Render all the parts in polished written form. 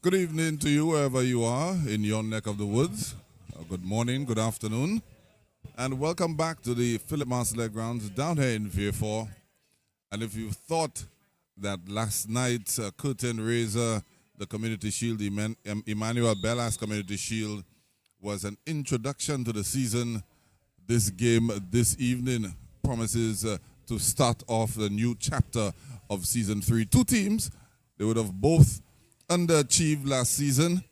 Good evening to you wherever you are in your neck of the woods. Good morning, good afternoon, and welcome back to the Philip Marcellet grounds down here in Vieux. And if you thought that last night's curtain raiser, the Community Shield, Emmanuel Bellas Community Shield, was an introduction to the season, this game this evening promises to start off the new chapter of Season 3. Two teams, they would have both underachieved last season,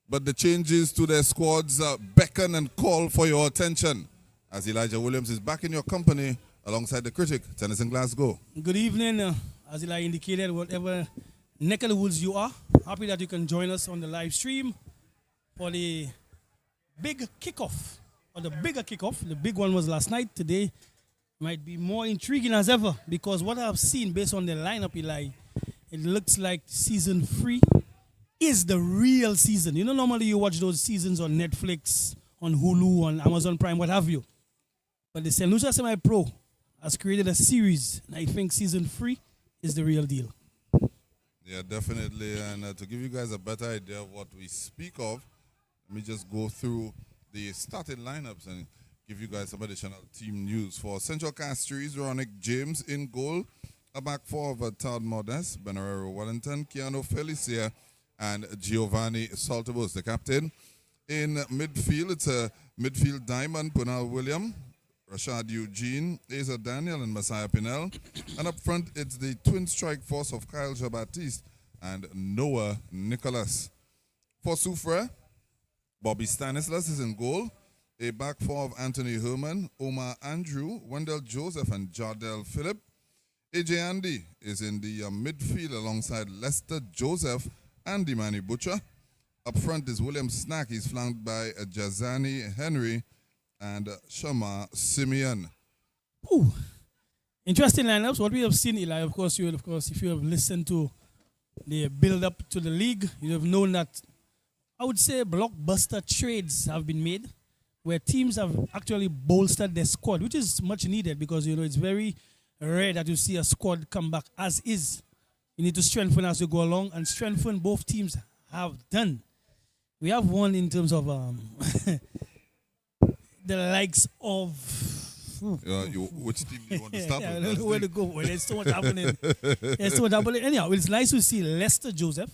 but the changes to their squads beckon and call for your attention as Elijah Williams is back in your company alongside the critic, Tennyson Glasgow. Good evening. As Eli indicated, whatever neck of the woods you are, happy that you can join us on the live stream for the big kickoff, or the bigger kickoff. The big one was last night. Today might be more intriguing as ever because what I've seen based on the lineup, Eli, it looks like season 3 is the real season. You know, normally you watch those seasons on Netflix, on Hulu, on Amazon Prime, what have you. But the St. Lucia Semi-Pro has created a series, and I think season 3 is the real deal. Yeah, definitely. And to give you guys a better idea of what we speak of, let me just go through the starting lineups and give you guys some additional team news. For Central Castries, Ronick James in goal. A back four of Todd Modest, Benerero Wellington, Keanu Felicia, and Giovanni Saltabos, the captain. In midfield, it's a midfield diamond, Punal William, Rashad Eugene, Asa Daniel, and Messiah Pinel. And up front, it's the twin strike force of Kyle Jean-Baptiste and Noah Nicholas. For Soufriere, Bobby Stanislas is in goal. A back four of Anthony Herman, Omar Andrew, Wendell Joseph, and Jardel Phillip. AJ Andy is in the midfield alongside Lester Joseph and Imani Butcher. Up front is William Snack. He's flanked by Jazani Henry and Shama Simeon. Ooh. Interesting lineups. What we have seen, Eli, of course, if you have listened to the build-up to the league, you have known that, I would say, blockbuster trades have been made where teams have actually bolstered their squad, which is much needed because, you know, it's very rare that you see a squad come back as is. You need to strengthen as you go along, and strengthen both teams have done. We have one in terms of the likes of... Which team do you want to start with? I don't know where to go. There's so much happening. Anyhow, it's nice to see Lester Joseph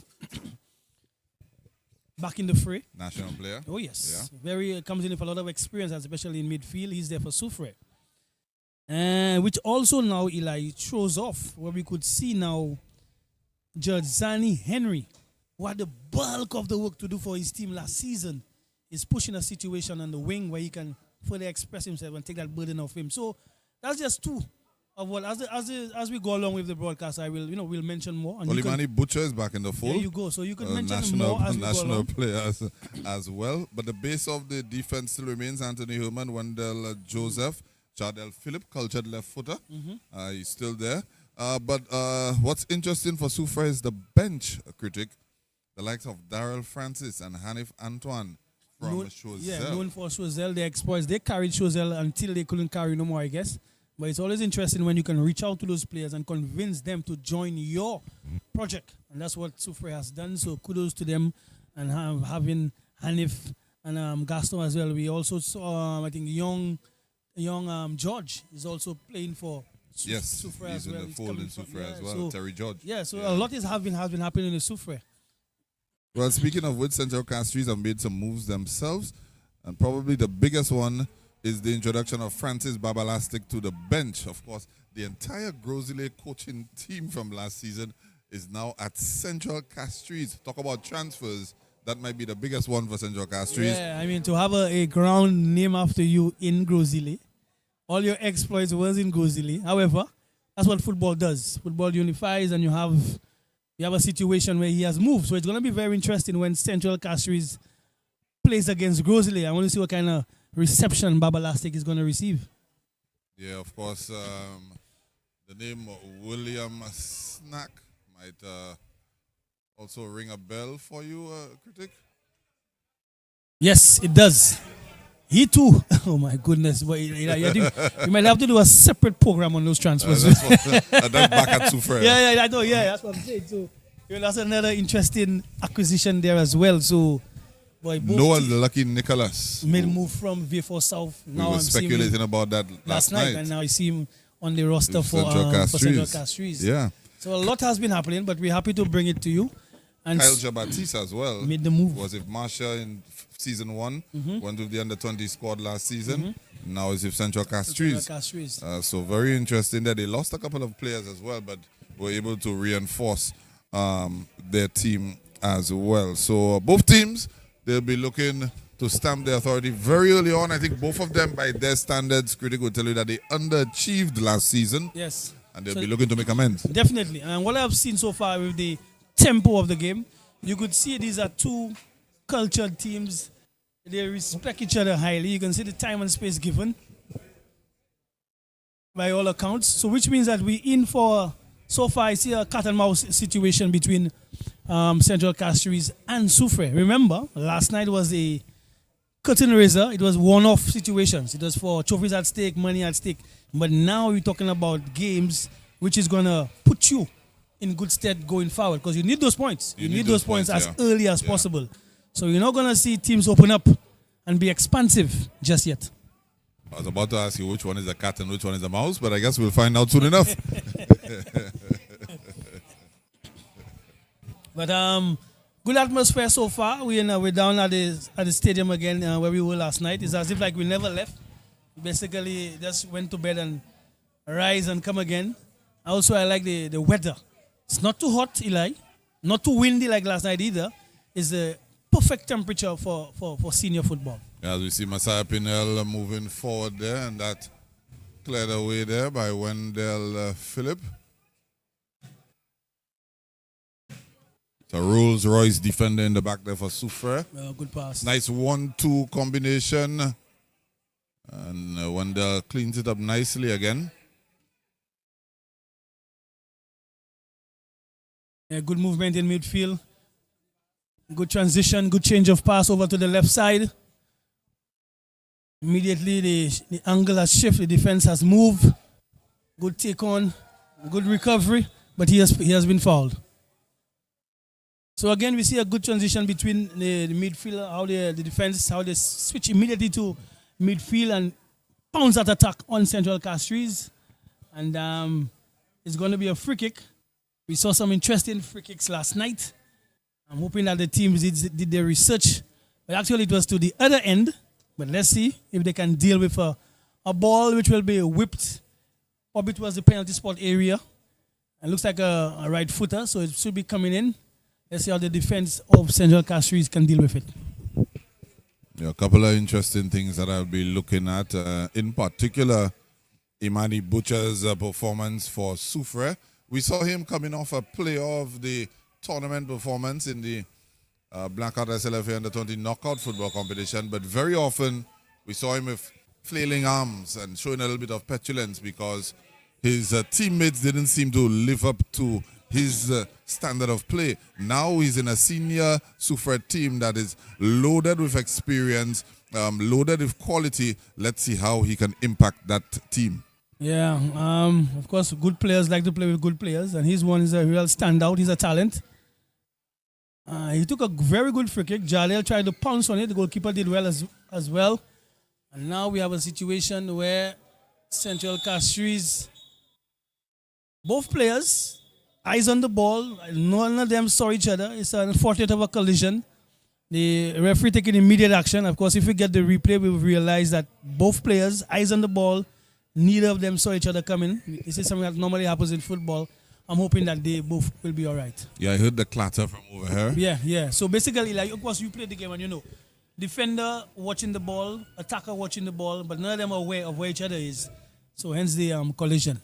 back in the fray. National player. Oh, yes. Yeah. Very comes in with a lot of experience, especially in midfield. He's there for Soufriere. Which also now, Eli, throws off where we could see now Jazani Henry, who had the bulk of the work to do for his team last season, is pushing a situation on the wing where he can further express himself and take that burden off him. So that's just two of what, as we go along with the broadcast, we'll mention more. And Imani Butcher is back in the fold. There you go. So you can mention more as we go along. National players as well. But the base of the defense still remains Anthony Herman, Wendell Joseph, Jardel Phillip, cultured left footer. He's still there. But what's interesting for Soufriere is the bench critic, the likes of Darrell Francis and Hanif Antoine from Choiseul. Yeah, known for Choiseul. Their exploits. They carried Choiseul until they couldn't carry no more, I guess. But it's always interesting when you can reach out to those players and convince them to join your project. And that's what Soufriere has done. So kudos to them and having Hanif and Gaston as well. We also saw, I think, young George is also playing for Soufriere as well. He's in the fold in Soufriere as well, so, Terry George. Yeah, so a lot has been happening in the Soufriere. Well, speaking of which, Central Castries have made some moves themselves, and probably the biggest one is the introduction of Francis Babalastic to the bench. Of course, the entire Grosile coaching team from last season is now at Central Castries. Talk about transfers. That might be the biggest one for Central Castries. Yeah, I mean, to have a ground named after you in Grosile, all your exploits was in Grosile. However, that's what football does. Football unifies, and you have a situation where he has moved. So it's going to be very interesting when Central Castries plays against Grosile. I want to see what kind of reception Babalastic is going to receive. Yeah, of course. The name William Snack might also ring a bell for you, critic? Yes, it does. He too. Oh my goodness! But you might have to do a separate program on those transfers. That's back at Soufriere. Yeah, I know. Yeah, that's what I'm saying. So That's another interesting acquisition there as well. So, boy, both Noah Lucky Nicholas. made a move from V4 South. We Now were I'm seeing him speculating about that last night. and now I see him on the roster for Central Castries. Yeah. So a lot has been happening, but we're happy to bring it to you. And Kyle Jabatista as well. made the move. Was with Marcia in season 1. Went with the under-20 squad last season. Now is with Central Castries. So very interesting that they lost a couple of players as well, but were able to reinforce their team as well. So both teams, they'll be looking to stamp their authority very early on. I think both of them, by their standards, critics will tell you that they underachieved last season. Yes. And they'll be looking to make amends. Definitely. And what I've seen so far with the tempo of the game, you could see these are two cultured teams. They respect each other highly. You can see the time and space given by all accounts. So which means that we're in for, so far I see a cat and mouse situation between Central Castries and Soufriere. Remember, last night was a curtain raiser. It was one-off situations. It was for trophies at stake, money at stake. But now we're talking about games which is going to put you in good stead going forward, because you need those points. You need those points as early as possible. So you're not going to see teams open up and be expansive just yet. I was about to ask you which one is a cat and which one is a mouse, but I guess we'll find out soon enough. But good atmosphere so far. We're down at the stadium again where we were last night. It's as if like we never left. Basically, just went to bed and rise and come again. Also, I like the weather. It's not too hot, Eli. Not too windy like last night either. It's a perfect temperature for senior football. As we see Messiah Pinel moving forward there, and that cleared away there by Wendell Phillip. So Rolls Royce defender in the back there for Soufriere. Good pass. Nice 1-2 combination. And Wendell cleans it up nicely again. Good movement in midfield. Good transition, good change of pass over to the left side. Immediately the angle has shifted, the defense has moved. Good take on, good recovery, but he has been fouled. So again, we see a good transition between the midfield, how the defense, how they switch immediately to midfield and pounce that attack on Central Castries. And it's going to be a free kick. We saw some interesting free kicks last night. I'm hoping that the teams did their research. But actually, it was to the other end. But let's see if they can deal with a ball which will be whipped up towards the penalty spot area. It looks like a right footer, so it should be coming in. Let's see how the defense of Central Castries can deal with it. Yeah, a couple of interesting things that I'll be looking at. In particular, Imani Butcher's performance for Soufriere. We saw him coming off a player of the tournament performance in the Blackout SLFA Under-20 knockout football competition, but very often we saw him with flailing arms and showing a little bit of petulance because his teammates didn't seem to live up to his standard of play. Now he's in a senior Soufriere team that is loaded with experience, loaded with quality. Let's see how he can impact that team. Yeah, of course, good players like to play with good players, and his one is a real standout. He's a talent. He took a very good free kick. Jaleel tried to pounce on it. The goalkeeper did well as well. And now we have a situation where Central Castries, both players, eyes on the ball. None of them saw each other. It's unfortunate of a collision. The referee taking immediate action. Of course, if we get the replay, we will realize that both players, eyes on the ball, neither of them saw each other coming. This is something that normally happens in football. I'm hoping that they both will be all right. Yeah, I heard the clatter from over here. Yeah. So basically, like, of course, you play the game and you know, defender watching the ball, attacker watching the ball, but none of them are aware of where each other is. So hence the collision.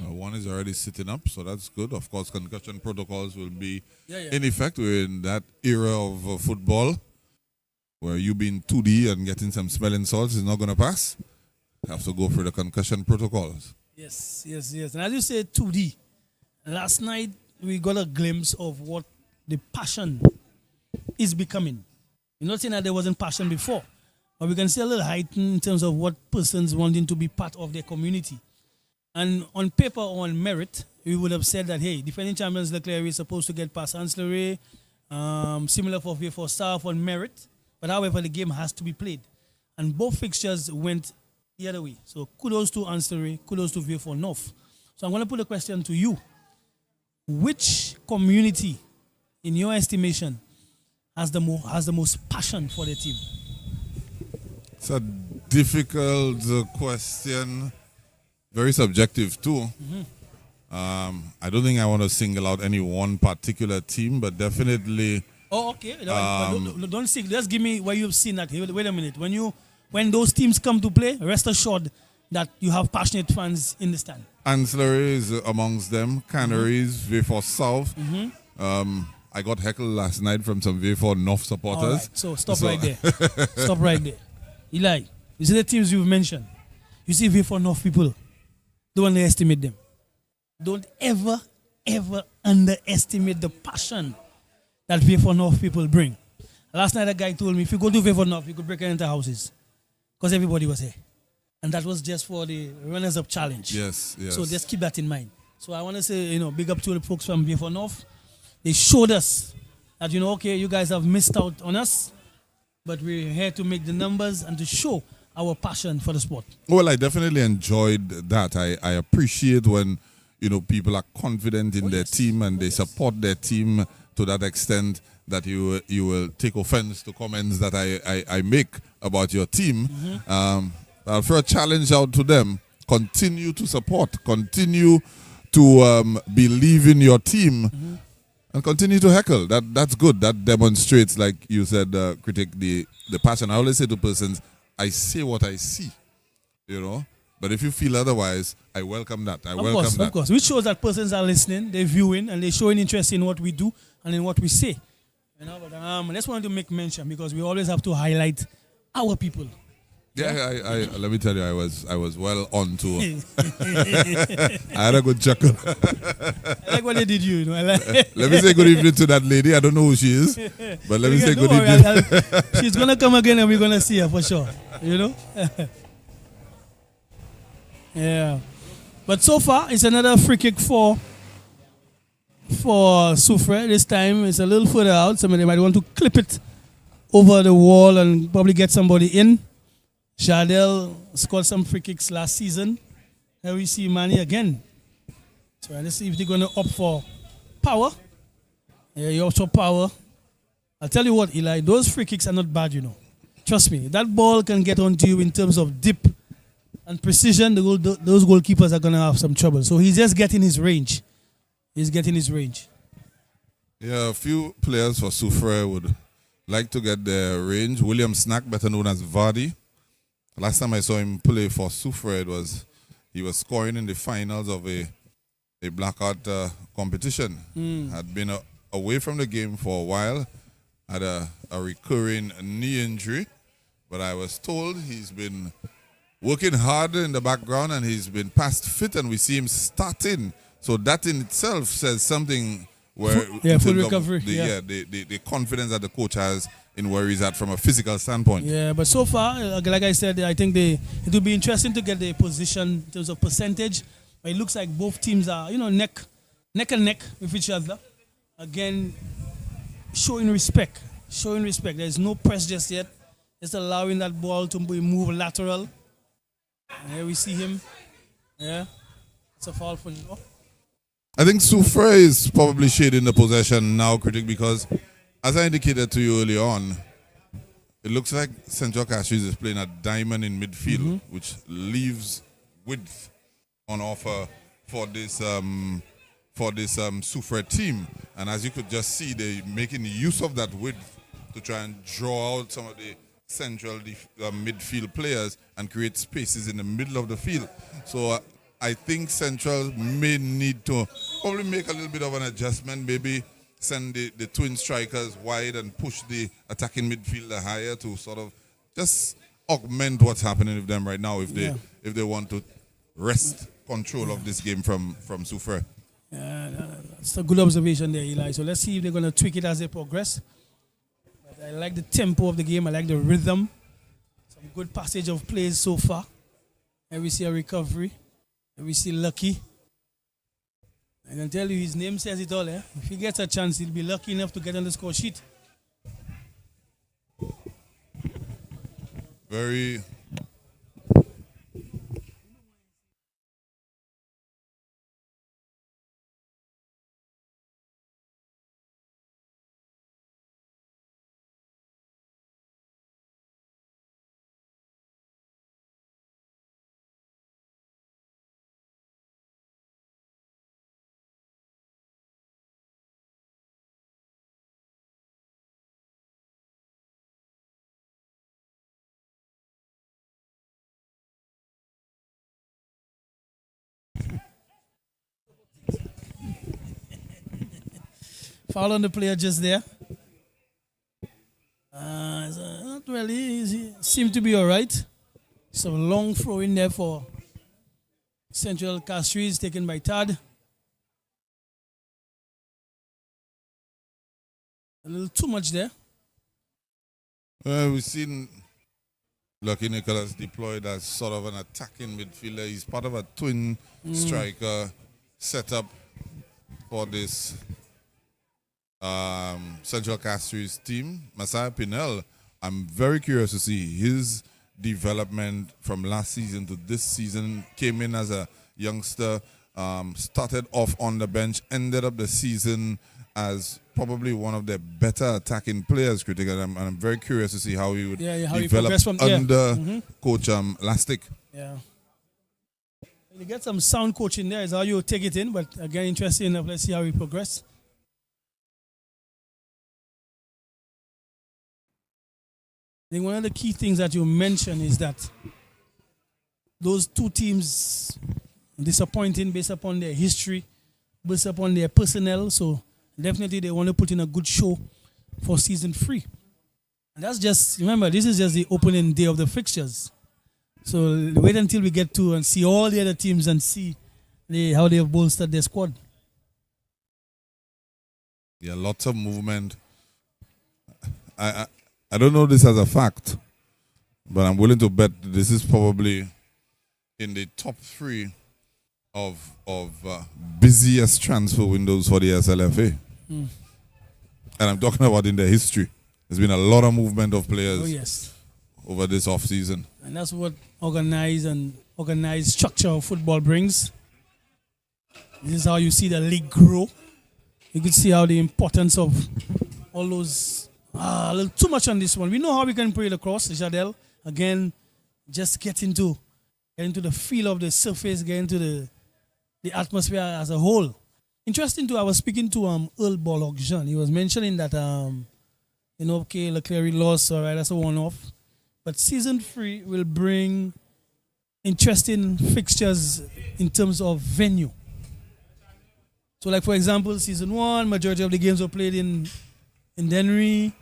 One is already sitting up, so that's good. Of course, concussion protocols will be in effect. We're in that era of football where you being 2D and getting some smelling salts is not going to pass. Have to go through the concussion protocols. Yes. And as you say, 2D. Last night, we got a glimpse of what the passion is becoming. You're not saying that there wasn't passion before, but we can see a little heightened in terms of what persons wanting to be part of their community. And on paper or on merit, we would have said that, hey, defending champions Leclerc is supposed to get past Ancillary, similar for V4 South on merit. But however, the game has to be played. And both fixtures went the other way. So kudos to Ancillary, kudos to V4 North. So I'm going to put a question to you. Which community, in your estimation, has the most passion for the team? It's a difficult question, very subjective too. I don't think I want to single out any one particular team, but definitely. Oh, okay. Don't sing. Just give me where you've seen that. Wait a minute. When those teams come to play, rest assured that you have passionate fans in the stand. Ancillary is amongst them. Canaries, V4 South. I got heckled last night from some V4 North supporters. All right, so stop right there. Stop right there. Eli, you see the teams you've mentioned. You see V4 North people. Don't underestimate them. Don't ever underestimate the passion that V4 North people bring. Last night a guy told me, if you go to V4 North, you could break into houses. Because everybody was here. And that was just for the runners-up challenge. Yes. So just keep that in mind. So I want to say, big up to the folks from V4 North. They showed us that, okay, you guys have missed out on us, but we're here to make the numbers and to show our passion for the sport. Well, I definitely enjoyed that. I appreciate when, people are confident in their team and they support their team to that extent that you will take offense to comments that I make about your team. I'll throw a challenge out to them. Continue to support. Continue to believe in your team. And continue to heckle. That's good. That demonstrates, like you said, critic, the passion. I always say to persons, I say what I see, But if you feel otherwise, I welcome that. Of course. Which shows that persons are listening, they're viewing, and they're showing interest in what we do and in what we say. But I just wanted to make mention because we always have to highlight our people. Yeah, I let me tell you, I was well on to. I had a good chuckle. I like what they did you. Let me say good evening to that lady. I don't know who she is, but let me say good evening. She's gonna come again, and we're gonna see her for sure. Yeah. But so far, it's another free kick for Soufriere. This time, it's a little further out. Somebody might want to clip it over the wall and probably get somebody in. Jardel scored some free kicks last season. Here we see Manny again. So let's see if they're going to opt for power. Yeah, you opt for power. I'll tell you what, Eli, those free kicks are not bad, Trust me, that ball can get onto you in terms of dip and precision. Those goalkeepers are going to have some trouble. So he's just getting his range. Yeah, a few players for Soufriere would like to get their range. William Snack, better known as Vardy. Last time I saw him play for Soufriere, he was scoring in the finals of a blackout competition. Had been away from the game for a while, had a recurring knee injury, but I was told he's been working hard in the background and he's been past fit, and we see him starting. So that in itself says something where full recovery. The confidence that the coach has in where he's at from a physical standpoint. Yeah, but so far, like I said, I think it will be interesting to get the position in terms of percentage. But it looks like both teams are, neck and neck with each other. Again, showing respect. There's no press just yet. Just allowing that ball to move lateral. And here we see him. Yeah, it's a foul for sure. I think Soufriere is probably shading the possession now, critic, because as I indicated to you earlier on, it looks like Central Castries is playing a diamond in midfield, which leaves width on offer for this Soufriere team. And as you could just see, they're making use of that width to try and draw out some of the central midfield players and create spaces in the middle of the field. So I think Central may need to probably make a little bit of an adjustment, maybe send the twin strikers wide and push the attacking midfielder higher to sort of just augment what's happening with them right now if they want to wrest control of this game from Soufriere. Yeah, that's a good observation there, Eli. So let's see if they're going to tweak it as they progress. But I like the tempo of the game. I like the rhythm. Some good passage of plays so far. And we see a recovery. And we see Lucky. I can tell you his name says it all. If he gets a chance, he'll be lucky enough to get on the score sheet. Very. Foul on the player just there. Not really easy. Seemed to be all right. Some long throw in there for Central Castries taken by Tad. A little too much there. We've seen Lucky Nicholas deployed as sort of an attacking midfielder. He's part of a twin striker setup for this Central Castries team. Messiah Pinel, I'm very curious to see his development from last season to this season. Came in as a youngster, started off on the bench, ended up the season as probably one of the better attacking players, critical. And I'm very curious to see how he would develop under Coach Lastic. Yeah. You get some sound coaching there is how you take it in, but again, interesting enough. Let's see how we progress. I think one of the key things that you mentioned is that those two teams disappointing based upon their history, based upon their personnel. So definitely they want to put in a good show for season 3. And that's just, remember, this is just the opening day of the fixtures. So wait until we get to and see all the other teams and see how they have bolstered their squad. Yeah, lots of movement. I don't know this as a fact, but I'm willing to bet this is probably in the top 3 of busiest transfer windows for the SLFA. And I'm talking about in the history. There's been a lot of movement of players over this off-season. And that's what organized structure of football brings. This is how you see the league grow. You could see how the importance of all those... a little too much on this one. We know how we can play it across, Jadel. Again, just get into the feel of the surface, get into the atmosphere as a whole. Interesting too, I was speaking to Earl Bollock Jean. He was mentioning that okay, Leclerc lost, all right, that's a one-off. But season 3 will bring interesting fixtures in terms of venue. So like for example, season 1, majority of the games were played in Dennery.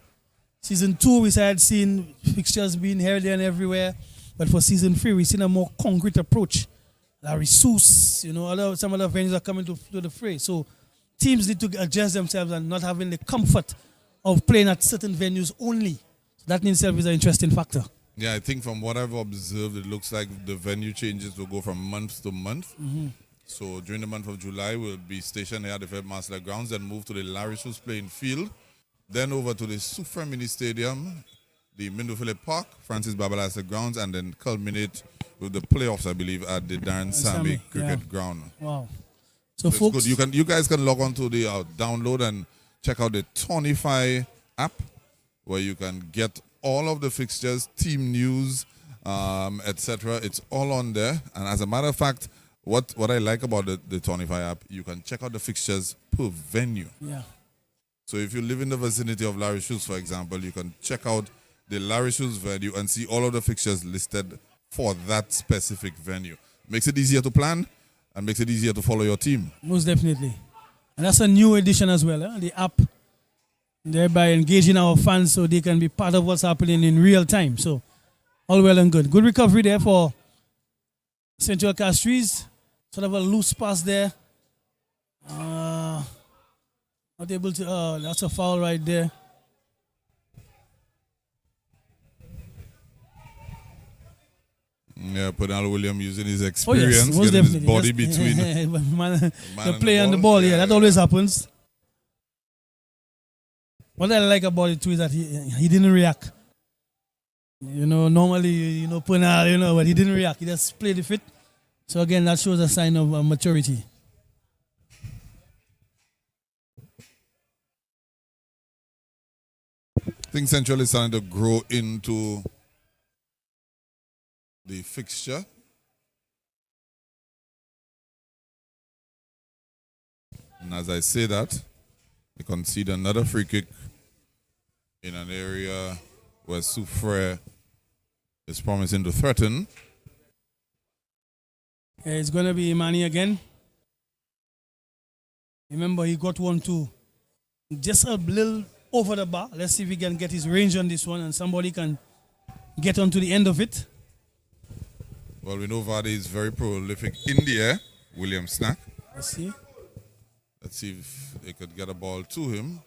Season 2, we started seeing fixtures being held there and everywhere. But for season 3, we've seen a more concrete approach. Larry Seuss, some other venues are coming to the fray. So teams need to adjust themselves and not having the comfort of playing at certain venues only. So that in itself is an interesting factor. Yeah, I think from what I've observed, it looks like the venue changes will go from month to month. So during the month of July, we'll be stationed here at the Fed Master Grounds, then move to the Larry Seuss playing field, then over to the Soufriere Mini Stadium, the Mindo Phillip Park, Francis Babalasa Grounds, and then culminate with the playoffs, I believe, at the Darren Sammy Cricket Ground. Wow. So folks, it's good. You guys can log on to the download and check out the Tonify app, where you can get all of the fixtures, team news, etc. It's all on there. And as a matter of fact, what I like about the Tonify app, you can check out the fixtures per venue. Yeah. So if you live in the vicinity of Larry Shoes, for example, you can check out the Larry Shoes venue and see all of the fixtures listed for that specific venue. Makes it easier to plan and makes it easier to follow your team. Most definitely. And that's a new addition as well, the app, thereby engaging our fans so they can be part of what's happening in real time. So all well and good. Good recovery there for Central Castries. Sort of a loose pass there. Not able to, that's a foul right there. Yeah, Pernal William using his Oh experience, yes, most getting his definitely. body That's- between the player and the ball. Yeah, that always happens. What I like about it too is that he didn't react. You know, normally Pernal, but he didn't react. He just played the fit. So again, that shows a sign of maturity. I think Central is starting to grow into the fixture. And as I say that, they concede another free kick in an area where Soufriere is promising to threaten. It's going to be Imani again. Remember, he got one too. Just a little over the bar. Let's see if he can get his range on this one and somebody can get onto the end of it. Well, we know Vardy is very prolific in the air. William Snack. Let's see. Let's see if they could get a ball to him.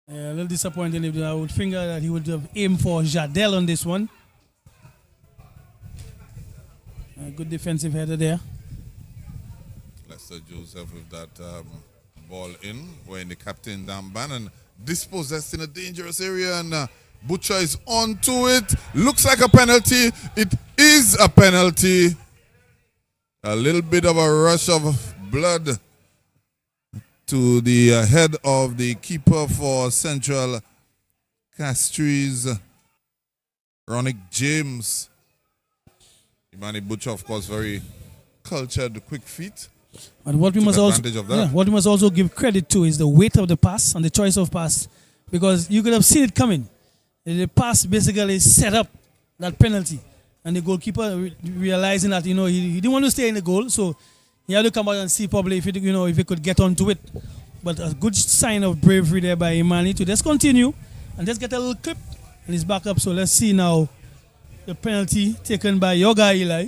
A little disappointing. If I would think that he would have aimed for Jardel on this one. A good defensive header there. Lester Joseph with that ball in, wearing the captain armband and dispossessed in a dangerous area, and Butcher is onto it. Looks like a penalty. It is a penalty. A little bit of a rush of blood to the head of the keeper for Central Castries, Ronick James. Imani Butcher, of course, very cultured, quick feet. And what we must also give credit to is the weight of the pass and the choice of pass, because you could have seen it coming. The pass basically set up that penalty, and the goalkeeper realizing that he didn't want to stay in the goal, so he had to come out and see probably if he could get onto it. But a good sign of bravery there by Imani to just continue and just get a little clip, and he's back up. So let's see now the penalty taken by your guy Eli.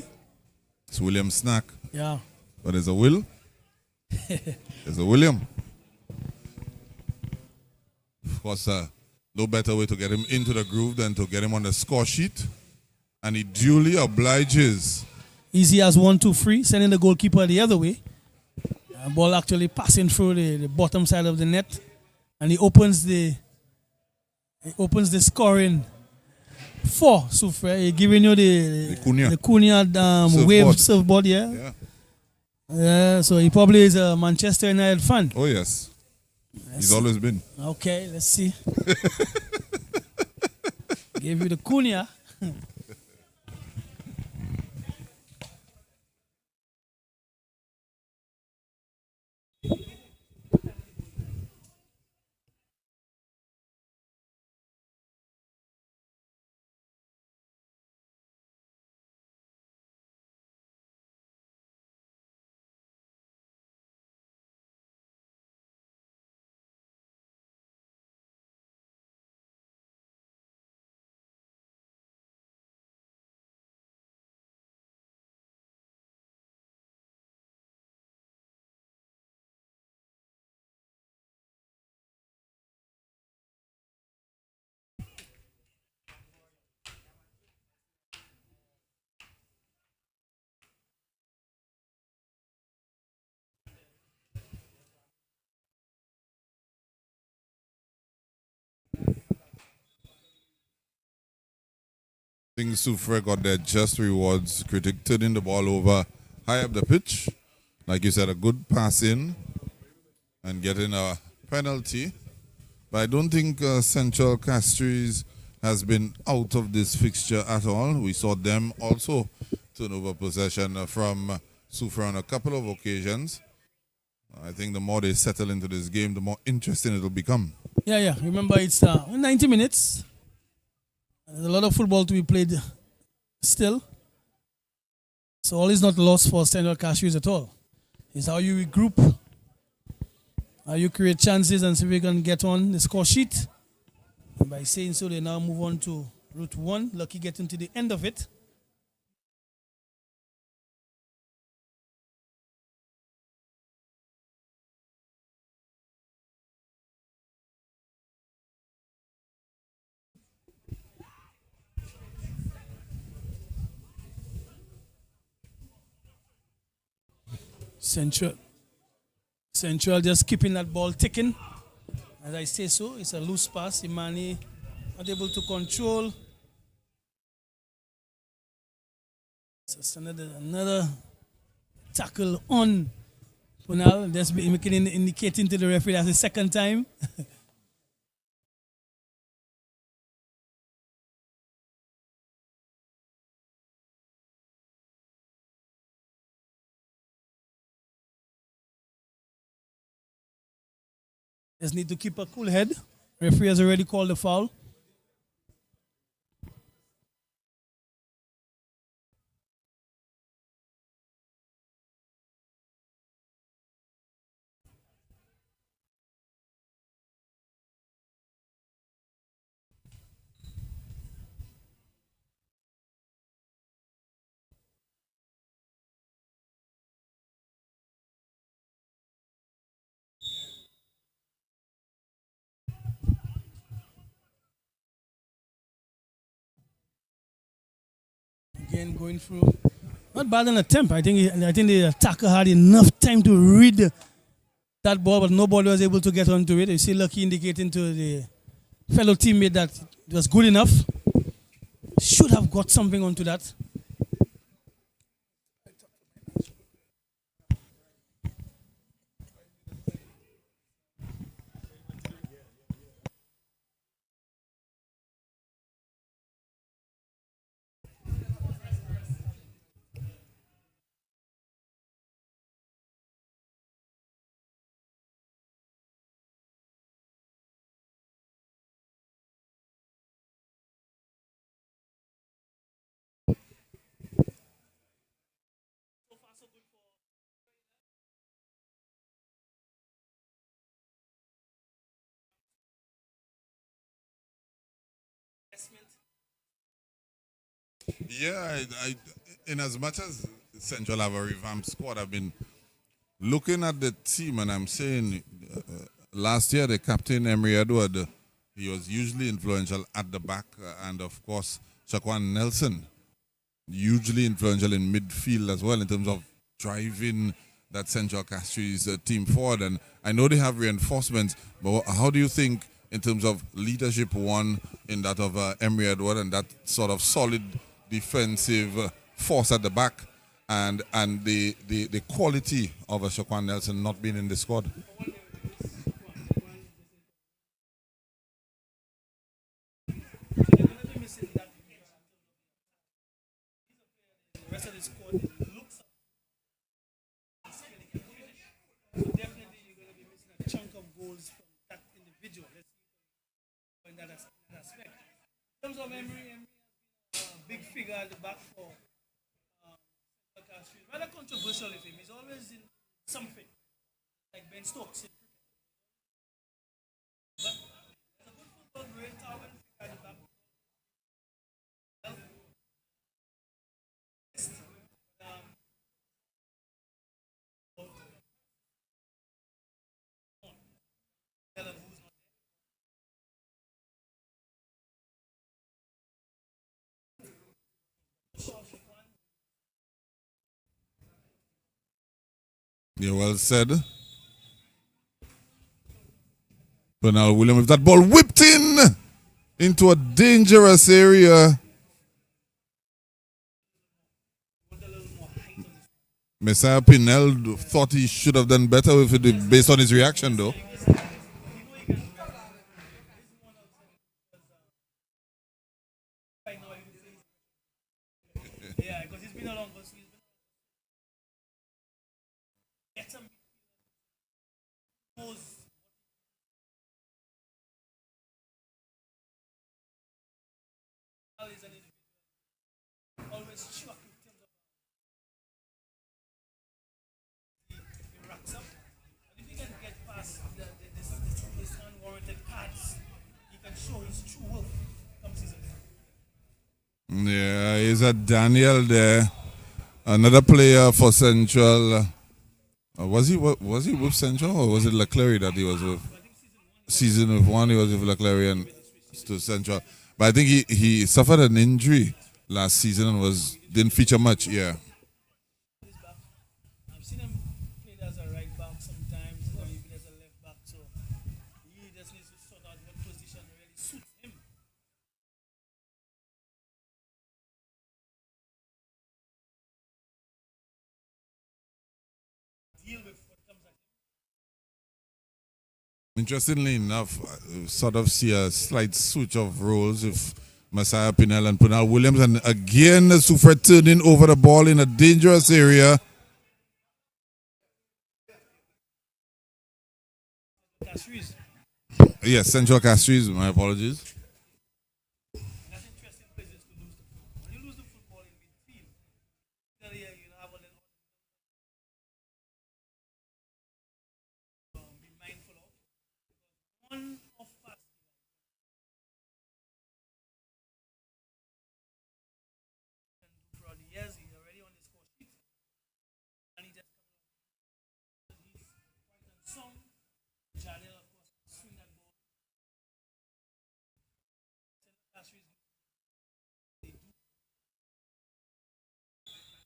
It's William Snack. Yeah. But there's a Will. There's a William. Of course, no better way to get him into the groove than to get him on the score sheet. And he duly obliges. Easy as 1-2-3, sending the goalkeeper the other way. Ball actually passing through the bottom side of the net. And he opens the scoring for Soufriere, giving you the Cunha wave surfboard, yeah. So he probably is a Manchester United fan. Oh yes, he's always been. Okay, let's see. Gave you the Cunha. I think Soufriere got their just rewards. Critic turning the ball over high up the pitch. Like you said, a good pass in and getting a penalty. But I don't think Central Castries has been out of this fixture at all. We saw them also turn over possession from Soufriere on a couple of occasions. I think the more they settle into this game, the more interesting it will become. Yeah. Remember, it's 90 minutes. There's a lot of football to be played still. So all is not lost for Central Castries at all. It's how you regroup, how you create chances, and see if we can get on the score sheet. And by saying so, they now move on to Route 1. Lucky getting to the end of it. Central. Central just keeping that ball ticking. As I say so, it's a loose pass. Imani not able to control. It's another tackle on Punal. Just indicating to the referee that's the second time. Just need to keep a cool head. Referee has already called the foul. Again, going through. Not bad an attempt. I think the attacker had enough time to read that ball, but nobody was able to get onto it. You see Lucky indicating to the fellow teammate that it was good enough. Should have got something onto that. Yeah, in as much as Central have a revamped squad, I've been looking at the team and I'm saying last year the captain Emery Edward, he was usually influential at the back, and of course Shaquan Nelson, hugely influential in midfield as well in terms of driving that Central Castries team forward. And I know they have reinforcements, but how do you think in terms of leadership, one in that of Emery Edward and that sort of solid defensive force at the back, and the quality of a Shaquan Nelson not being in the squad? In terms of Emery, big figure at the back for Castries. Rather controversial with him. He's always in something, like Ben Stokes. But there's a good football, great talent figure at the back. Yeah, well said. Bernal William with that ball whipped in into a dangerous area. Messiah Pinel thought he should have done better with it based on his reaction, though. Yeah, because he's been along. Get some always struck in terms of he racks up. And if he can get past this unwarranted cards, he can show his true worth come season. Yeah, he's a Daniel there. Another player for Central. Was he with Central, or was it Leclerc that he was with? Season of one, he was with Leclerc and to Central. But I think he suffered an injury last season and didn't feature much. Yeah. I've seen him Interestingly enough, I sort of see a slight switch of roles if Messiah Pinel and Punal Williams, and again the Soufriere turning over the ball in a dangerous area. Castries. Yes, Central Castries, my apologies. That's interesting places to lose the football. When you lose the football in midfield, you have a little be mindful of. One of us throughout the years, he's already on the score sheet. And he just he's quite unsung. Jardel, of course, swing that ball.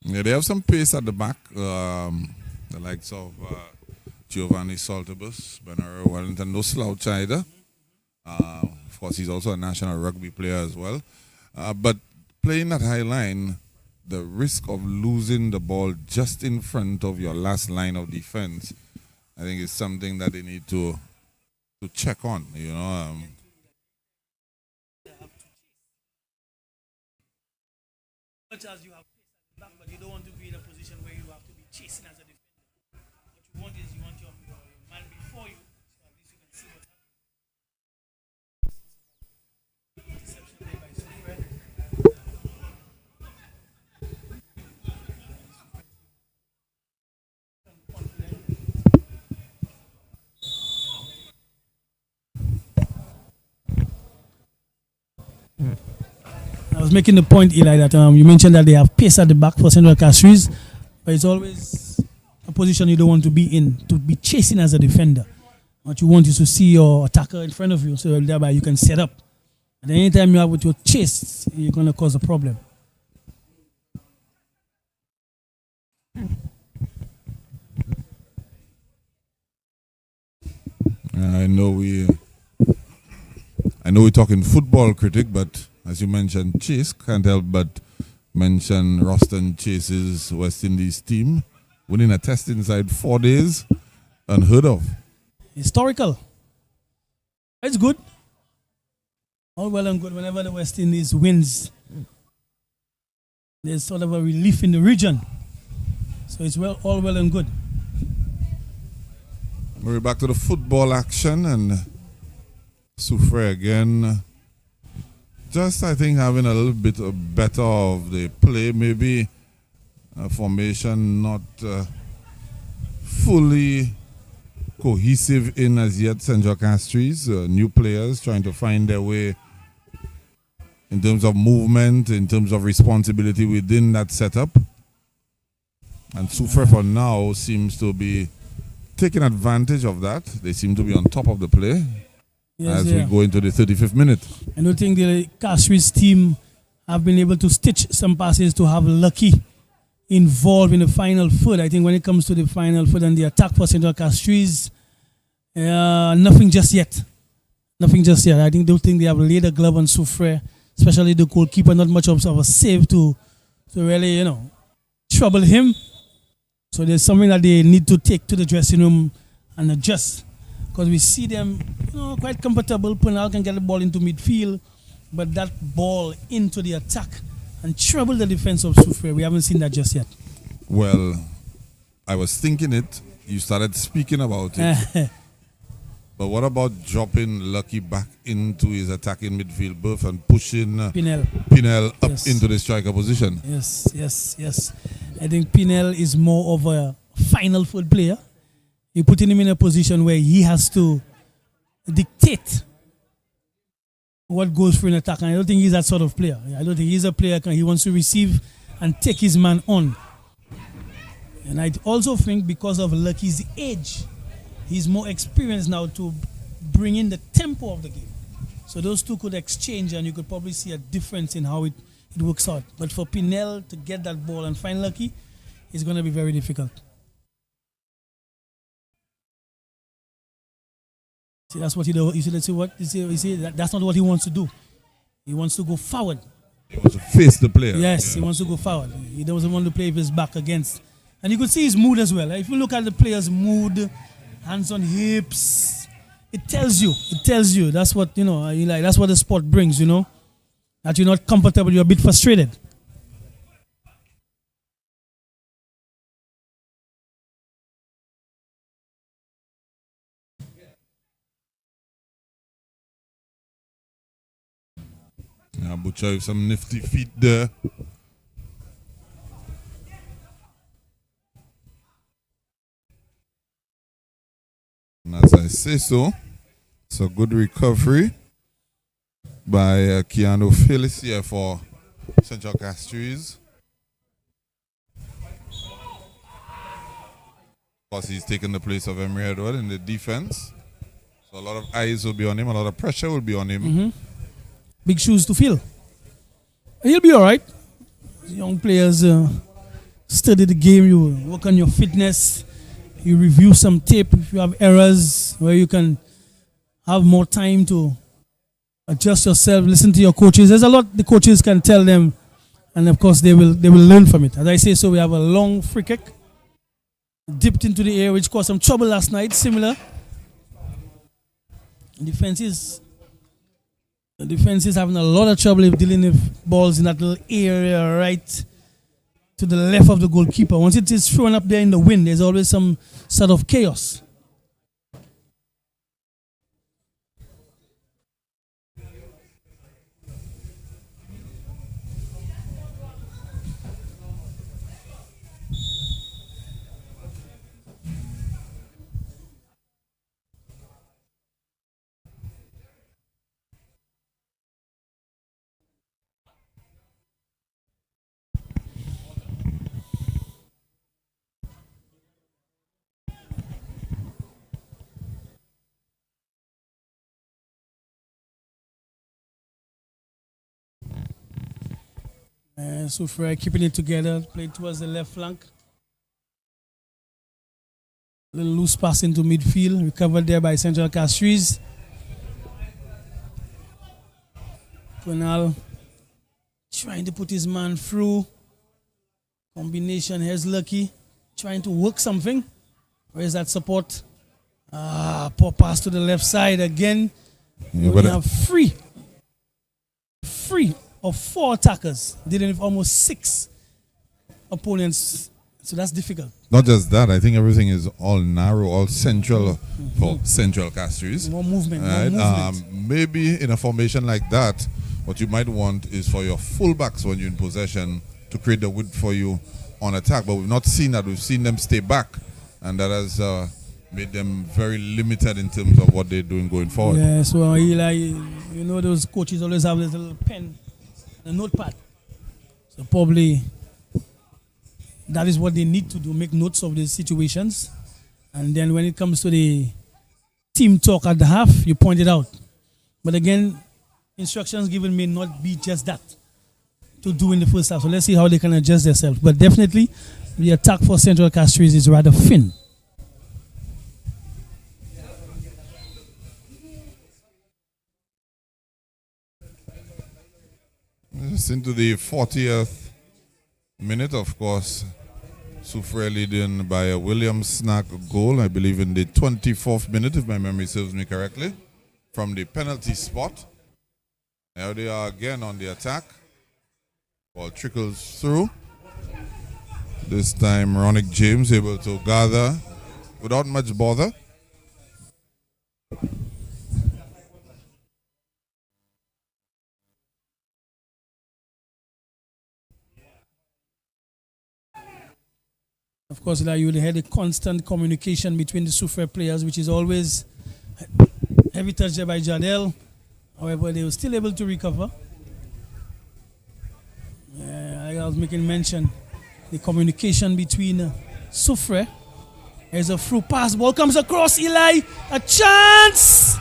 Yeah, they have some pace at the back. The likes of Giovanni Saltibus, Benaro Wellington, no slouch either. Of course, he's also a national rugby player as well. But playing that high line, the risk of losing the ball just in front of your last line of defense, I think is something that they need to check on. Much as you have pace at the back, but you don't want to be in a position where you have to be chasing as a defender. What you want is you want your man before you, so at least you can see what's happening. Interception there by Soufriere. I was making the point, Eli, that you mentioned that they have pace at the back for Central Castries, but it's always a position you don't want to be in, to be chasing as a defender. What you want is to see your attacker in front of you, so thereby you can set up. And anytime you are with your chase, you're going to cause a problem. I know we're talking football critic, but as you mentioned, Chase, can't help but mention Roston Chase's West Indies team winning a test inside 4 days, unheard of. Historical. It's good. All well and good. Whenever the West Indies wins, there's sort of a relief in the region. So it's all well and good. We're back to the football action, and Soufriere again. Just, I think, having a little bit better of the play. Maybe formation not fully cohesive in as yet. Central Castries, new players trying to find their way in terms of movement, in terms of responsibility within that setup. And Soufriere for now seems to be taking advantage of that. They seem to be on top of the play. Yes, as we go into the 35th minute. I don't think the Castries team have been able to stitch some passes to have Lucky involved in the final third. I think when it comes to the final third and the attack for Central Castries, nothing just yet. Nothing just yet. I don't think they have laid a glove on Soufriere, especially the goalkeeper, not much of a save to really, trouble him. So there's something that they need to take to the dressing room and adjust. Because we see them quite comfortable. Punal can get the ball into midfield, but that ball into the attack and trouble the defense of Soufriere, we haven't seen that just yet. Well, I was thinking it. You started speaking about it. But what about dropping Lucky back into his attacking midfield berth and pushing Pinel up into the striker position? Yes. I think Pinel is more of a final third player. You're putting him in a position where he has to dictate what goes for an attack. And I don't think he's that sort of player. I don't think he's a player he wants to receive and take his man on. And I also think because of Lucky's age, he's more experienced now to bring in the tempo of the game. So those two could exchange and you could probably see a difference in how it works out. But for Pinel to get that ball and find Lucky, it's going to be very difficult. See, that's what he does. You see, that's not what he wants to do. He wants to go forward. He wants to face the player. Yes, he wants to go forward. He doesn't want to play with his back against. And you could see his mood as well. If you look at the player's mood, hands on hips, it tells you. That's what, you like. That's what the sport brings, that you're not comfortable, you're a bit frustrated. Yeah, Butcher with some nifty feet there. And as I say so, it's a good recovery by Keanu Phillips here for Central Castries. Of course, he's taken the place of Emery Edward in the defense. So a lot of eyes will be on him, a lot of pressure will be on him. Mm-hmm. Big shoes to fill. He'll be all right. Young players study the game, you work on your fitness, you review some tape if you have errors where you can have more time to adjust yourself, listen to your coaches. There's a lot the coaches can tell them, and of course they will learn from it. As I say, so we have a long free kick dipped into the air, which caused some trouble last night. Similar. The defense is having a lot of trouble dealing with balls in that little area right to the left of the goalkeeper. Once it is thrown up there in the wind, there's always some sort of chaos. Soufriere keeping it together, played towards the left flank. Little loose pass into midfield, recovered there by Central Castries. Quenal trying to put his man through. Combination, here's Lucky, trying to work something. Where's that support? Poor pass to the left side again. We have three of 4 attackers dealing with almost 6 opponents, so that's difficult. Not just that, I think everything is all narrow, all central for Central Castries. More movement. Maybe in a formation like that, what you might want is for your fullbacks when you're in possession to create the width for you on attack, but we've not seen that. We've seen them stay back, and that has made them very limited in terms of what they're doing going forward. Yeah, so Eli, those coaches always have this little pen, a notepad. So probably that is what they need to do, make notes of these situations. And then when it comes to the team talk at the half, you point it out. But again, instructions given may not be just that to do in the first half. So let's see how they can adjust themselves. But definitely, the attack for Central Castries is rather thin. Just into the 40th minute, of course. Soufriere leading by a Williams snack goal, I believe in the 24th minute, if my memory serves me correctly, from the penalty spot. Now they are again on the attack. Ball trickles through. This time, Ronick James able to gather without much bother. Of course, you will have a constant communication between the Soufriere players, which is always heavy touch there by Jadel. However, they were still able to recover. I was making mention the communication between Soufriere. There's a through pass, ball comes across, Eli, a chance!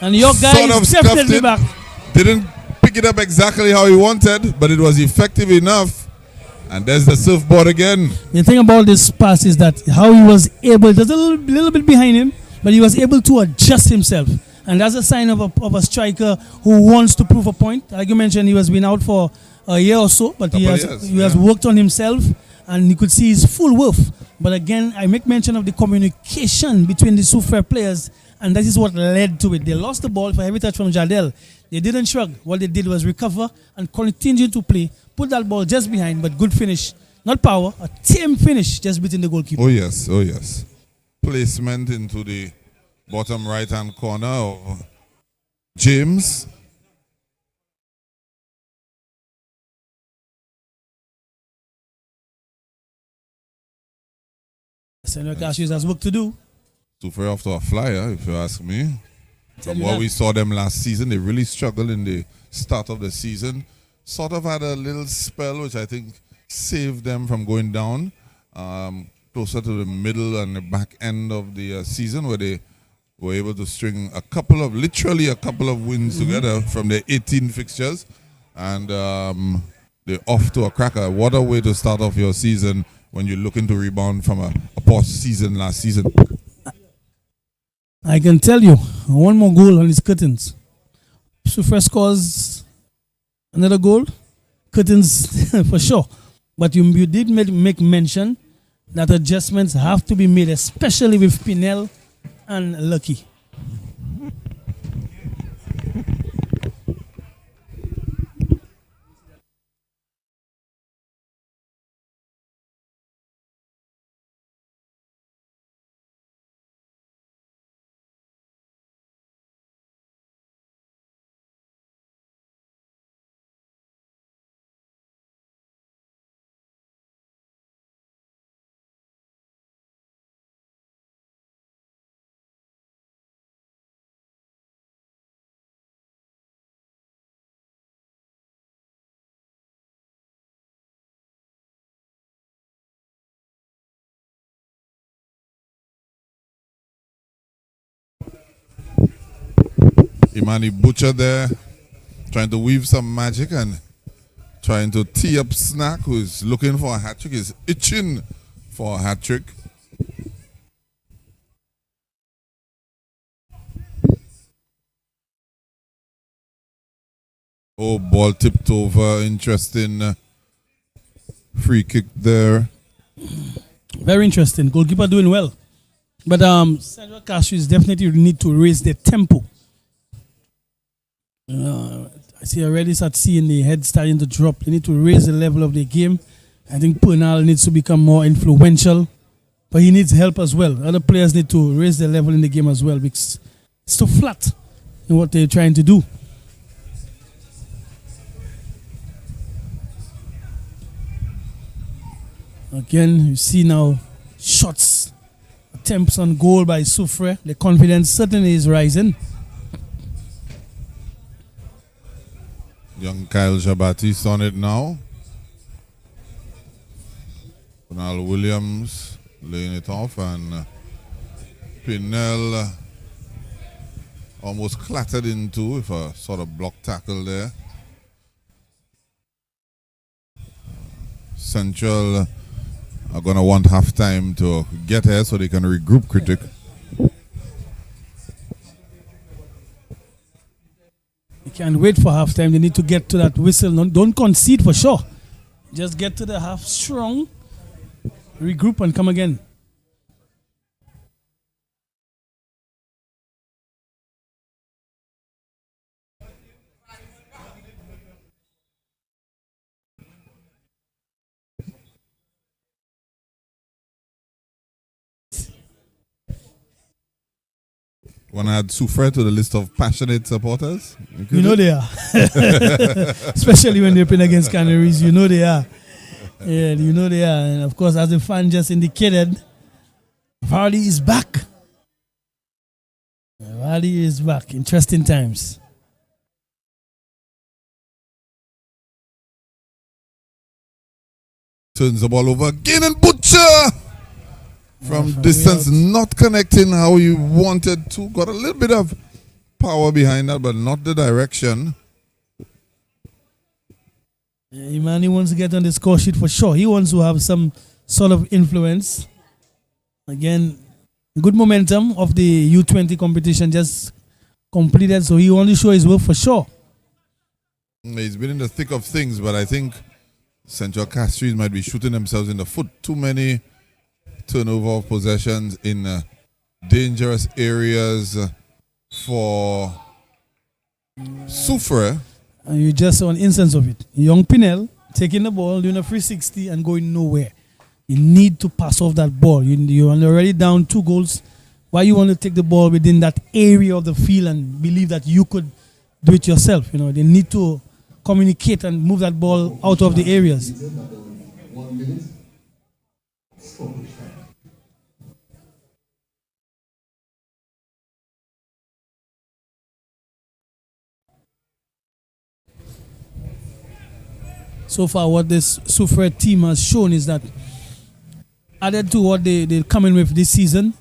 And your guy is definitely back. Didn't pick it up exactly how he wanted, but it was effective enough. And there's the surfboard again. The thing about this pass is that how he was able, there's a little bit behind him, but he was able to adjust himself. And that's a sign of a striker who wants to prove a point. Like you mentioned, he has been out for a year or so, but he has worked on himself, and he could see his full worth. But again, I make mention of the communication between the Soufriere players And that is what led to it. They lost the ball for a heavy touch from Jardel. They didn't shrug. What they did was recover and continue to play. Put that ball just behind, but good finish. Not power, a tame finish just beating the goalkeeper. Oh yes, oh yes. Placement into the bottom right-hand corner of James. Senator Castries has work to do. Soufriere off to a flyer, if you ask me. From what we saw them last season, they really struggled in the start of the season. Sort of had a little spell, which I think saved them from going down closer to the middle and the back end of the season, where they were able to string literally a couple of wins together from their 18 fixtures. And they're off to a cracker. What a way to start off your season when you're looking to rebound from a poor season last season. I can tell you, one more goal on his curtains. Soufriere scores another goal, curtains for sure. But you did make mention that adjustments have to be made, especially with Pinel and Lucky. Imani Butcher there, trying to weave some magic and trying to tee up Snack, who is looking for a hat-trick, is itching for a hat-trick. Oh, ball tipped over, interesting free kick there. Very interesting. Goalkeeper doing well. But Senator Castries definitely need to raise their tempo. I see already start seeing the head starting to drop. They need to raise the level of the game. I think Pernal needs to become more influential, but he needs help as well. Other players need to raise their level in the game as well, because it's too flat in what they're trying to do. Again, you see now shots, attempts on goal by Soufriere. The confidence certainly is rising. Young Kyle Jabatis on it now. Pernal Williams laying it off, and Pinel almost clattered into with a sort of block tackle there. Central are going to want half time to get here so they can regroup, Critic. They can't wait for halftime. They need to get to that whistle. Don't concede for sure. Just get to the half strong, regroup, and come again. Want to add Soufriere to the list of passionate supporters? You know they are. Especially when they're playing against Canaries. You know they are. Yeah, you know they are. And of course, as the fan just indicated, Vardy is back. Vardy is back. Interesting times. Turns the ball over again, and Butcher! From distance, not connecting how you wanted to. Got a little bit of power behind that, but not the direction. Yeah, Imani wants to get on the score sheet for sure. He wants to have some sort of influence. Again, good momentum of the U20 competition just completed, so he only show his work for sure. He's been in the thick of things, but I think Central Castries might be shooting themselves in the foot. Too many turnover of possessions in dangerous areas for Soufriere. And you just saw an instance of it. Young Pinel taking the ball, doing a 360 and going nowhere. You need to pass off that ball. You're already down 2 goals. Why you want to take the ball within that area of the field and believe that you could do it yourself? You know, they need to communicate and move that ball out of the areas. So far, what this Soufriere team has shown is that, added to what they're coming with this season,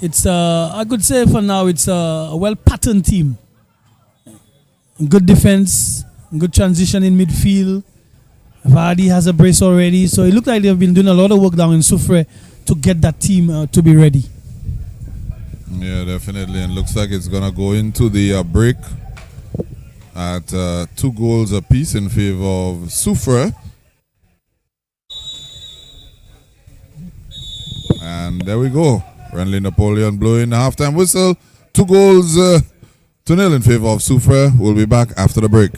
it's I could say for now it's a well-patterned team. Good defense, good transition in midfield. Vardy has a brace already, so it looks like they've been doing a lot of work down in Soufriere to get that team to be ready. Yeah, definitely, and looks like it's gonna go into the break at 2 goals apiece in favor of Soufriere. And there we go. Friendly Napoleon blowing the halftime whistle. 2 goals to 0 in favor of Soufriere. We'll be back after the break.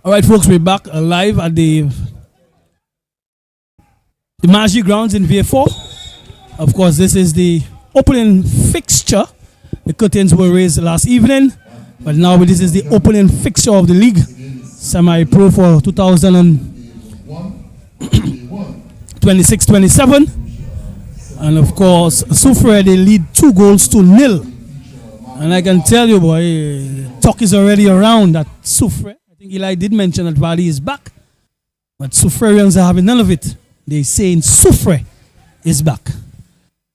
All right, folks, we're back live at the Margie grounds in VA4. Of course, this is the opening fixture. The curtains were raised last evening, but now this is the opening fixture of the league, semi-pro for 2026-27. And of course, Soufriere, they lead 2-0. And I can tell you, boy, talk is already around that Soufriere. I think Eli did mention that Valley is back, but Soufrierians are having none of it. They're saying Soufriere is back.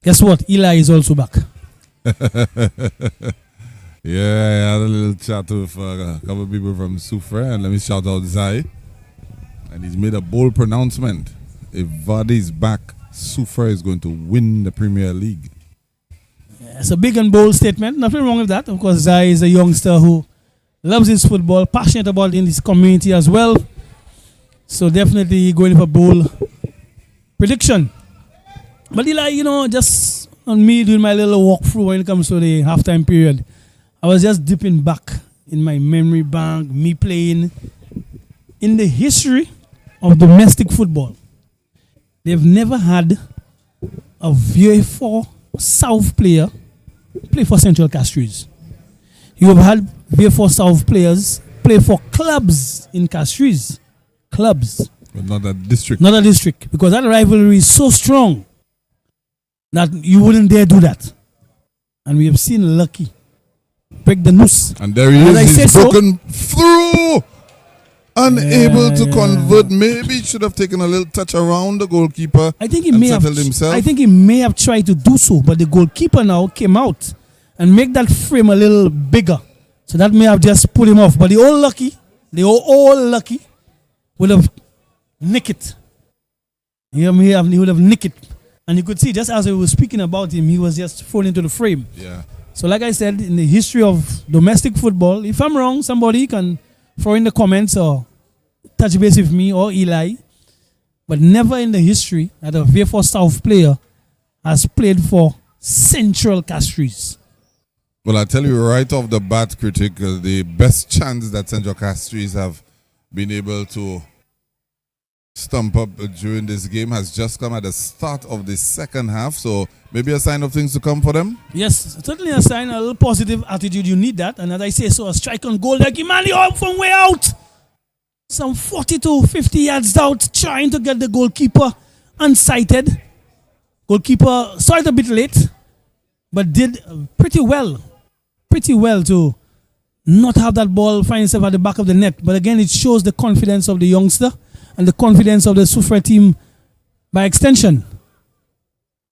Guess what? Eli is also back. Yeah, I had a little chat with a couple of people from Soufriere, and let me shout out Zai. And he's made a bold pronouncement. If Vardy is back, Soufriere is going to win the Premier League. Yeah, it's a big and bold statement. Nothing wrong with that. Of course, Zai is a youngster who loves his football, passionate about it in his community as well. So definitely going for a bold prediction. But Eli, just on me doing my little walkthrough when it comes to the halftime period, I was just dipping back in my memory bank, me playing in the history of domestic football. They've never had a VA4 South player play for Central Castries. You have had VA4 South players play for clubs in Castries. Clubs. But not a district. Not a district. Because that rivalry is so strong that you wouldn't dare do that. And we have seen Lucky break the noose. And there he is. He's broken through. Unable to convert. Maybe he should have taken a little touch around the goalkeeper. I think he may have himself. I think he may have tried to do so, but the goalkeeper now came out and make that frame a little bigger. So that may have just put him off. But the all Lucky would have nicked it. He would have nicked it. And you could see, just as we were speaking about him, he was just thrown into the frame. Yeah. So like I said, in the history of domestic football, if I'm wrong, somebody can throw in the comments or touch base with me or Eli. But never in the history that a VA4 South player has played for Central Castries. Well, I tell you right off the bat, critic, the best chance that Central Castries have been able to stump up during this game has just come at the start of the second half. So maybe a sign of things to come for them? Yes, certainly a sign, a little positive attitude. You need that. And as I say, so a strike on goal like Imani up from way out. Some 40 to 50 yards out, trying to get the goalkeeper unsighted. Goalkeeper started a bit late, but did pretty well to not have that ball find itself at the back of the net. But again, it shows the confidence of the youngster and the confidence of the Soufriere team by extension.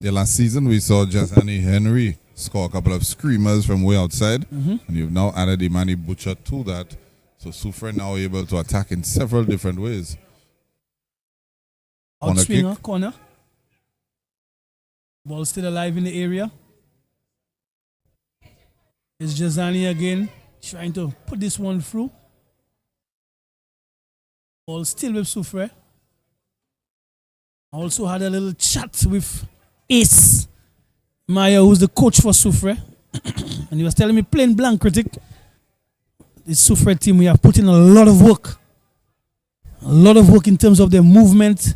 Yeah, last season we saw Jasani Henry score a couple of screamers from way outside. And you've now added Imani Butcher to that. So Soufriere now able to attack in several different ways. Outswinger, corner. Ball still alive in the area. It's Jasani again, trying to put this one through. Ball still with Soufriere. I also had a little chat with Ace Maya, who's the coach for Soufriere. And he was telling me, plain blank, critic, this Soufriere team, we have put in a lot of work. A lot of work in terms of their movement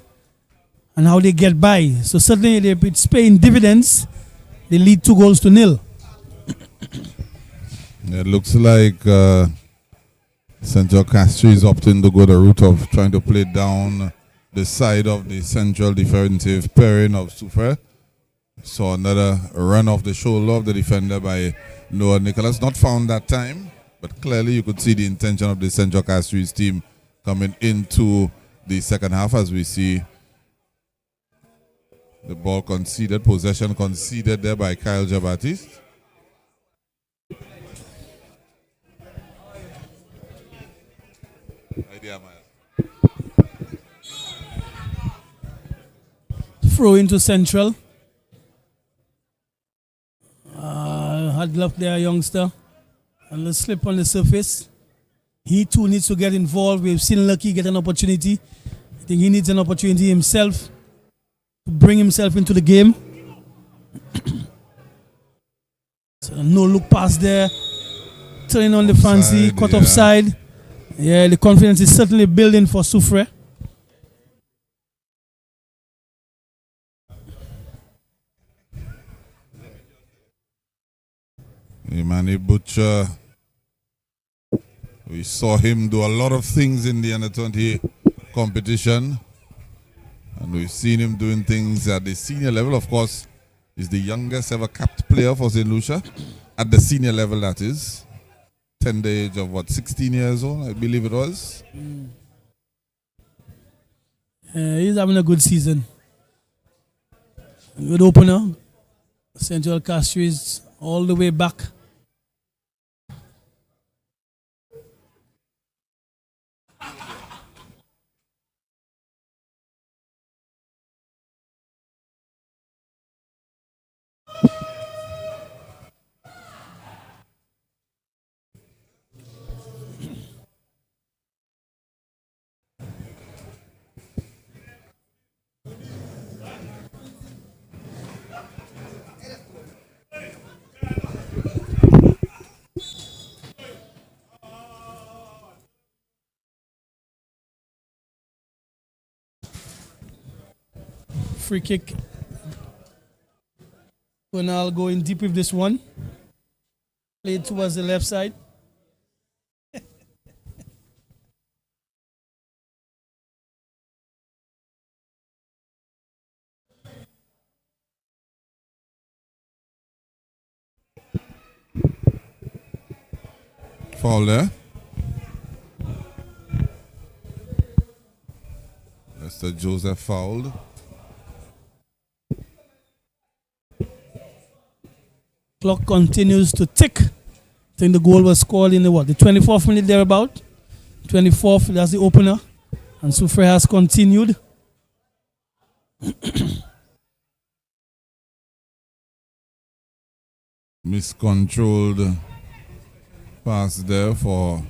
and how they get by. So certainly it's paying dividends. They lead 2-0. It looks like Central Castries opting to go the route of trying to play down the side of the central defensive pairing of Soufriere. So another run off the shoulder of the defender by Noah Nicholas. Not found that time, but clearly you could see the intention of the Central Castries team coming into the second half as we see the ball conceded, possession conceded there by Kyle Jabatiste. Throw into Central. Had left there, youngster. A little slip on the surface. He too needs to get involved. We've seen Lucky get an opportunity. I think he needs an opportunity himself to bring himself into the game. So no look pass there. Turning on the fancy, cut offside. Yeah, the confidence is certainly building for Soufriere. Manny Butcher, we saw him do a lot of things in the under-20 competition. And we've seen him doing things at the senior level. Of course, he's the youngest ever capped player for St. Lucia. At the senior level, that is. Tender age of, 16 years old, I believe it was. He's having a good season. Good opener. Central Castries all the way back. Free kick. Bernal going deep with this one. Played towards the left side. Foul there. Mr. Joseph fouled. Clock continues to tick. I think the goal was scored in the 24th minute thereabout. 24th, that's the opener. And Soufriere has continued. Miscontrolled pass there for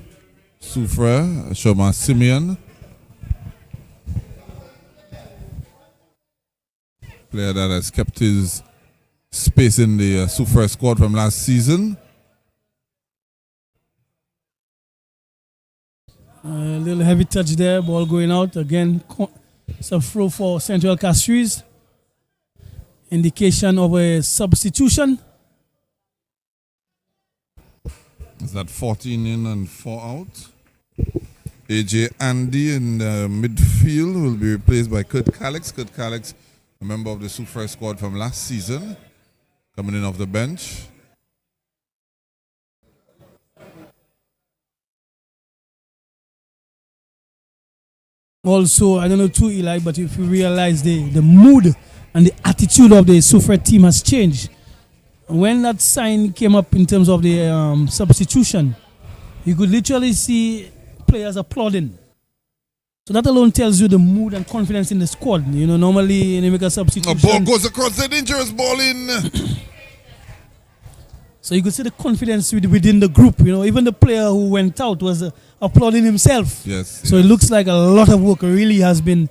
Soufriere, Shoma Simeon. Player that has kept his space in the Soufriere squad from last season. A little heavy touch there, ball going out. Again, some throw for Central Castries. Indication of a substitution. Is that 14 in and 4 out? AJ Andy in the midfield will be replaced by Kurt Calix. Kurt Calix, a member of the Soufriere squad from last season, coming in off the bench. Also, I don't know too, Eli, but if you realize the mood and the attitude of the Soufriere team has changed. When that sign came up in terms of the substitution, you could literally see players applauding. So that alone tells you the mood and confidence in the squad. You know, normally they make a substitution. The ball goes across the dangerous ball in. So you could see the confidence within the group. You know, even the player who went out was applauding himself. Yes. So yes. It looks like a lot of work really has been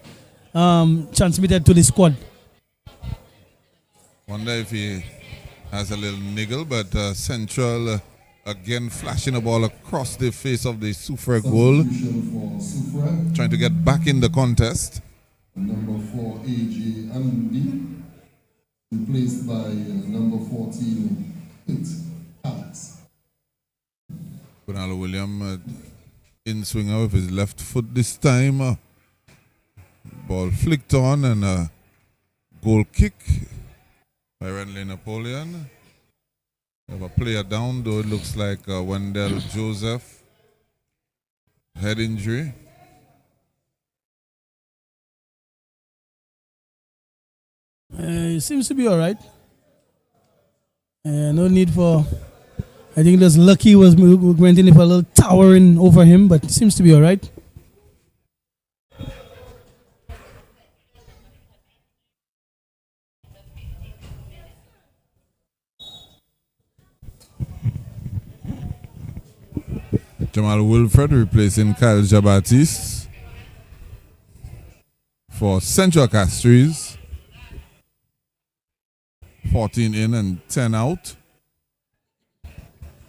transmitted to the squad. Wonder if he has a little niggle, but Central again flashing a ball across the face of the Soufriere goal. Trying to get back in the contest. Number 4, AJ Andy, replaced by number 14, Kurt Calix. Ronaldo William in swinger with his left foot this time. Ball flicked on and a goal kick by Renly Napoleon. We have a player down, though it looks like Wendell Joseph. Head injury. It seems to be all right. No need for. I think there's Lucky was went in for a little towering over him, but it seems to be all right. Jamal Wilfred replacing Kyle Jabatis for Central Castries. 14 in and 10 out.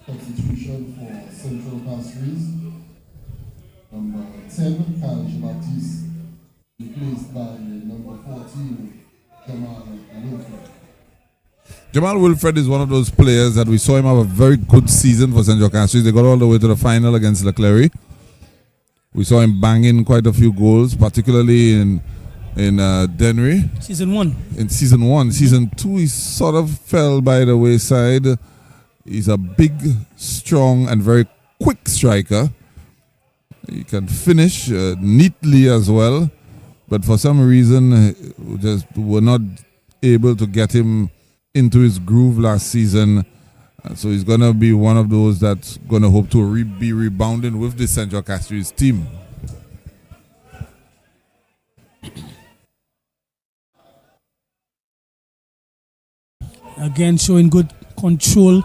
Substitution for Central Castries. Number 10, Kyle Baptiste, replaced by number 14, Jamal Wilfred. Jamal Wilfred is one of those players that we saw him have a very good season for Central Castries. They got all the way to the final against Leclerc. We saw him banging quite a few goals, particularly in Dennery. Season 1. In season 1. Season 2, he sort of fell by the wayside. He's a big, strong, and very quick striker. He can finish neatly as well. But for some reason, we just were not able to get him into his groove last season. So he's going to be one of those that's going to hope to be rebounding with the Central Castries team. Again, showing good control,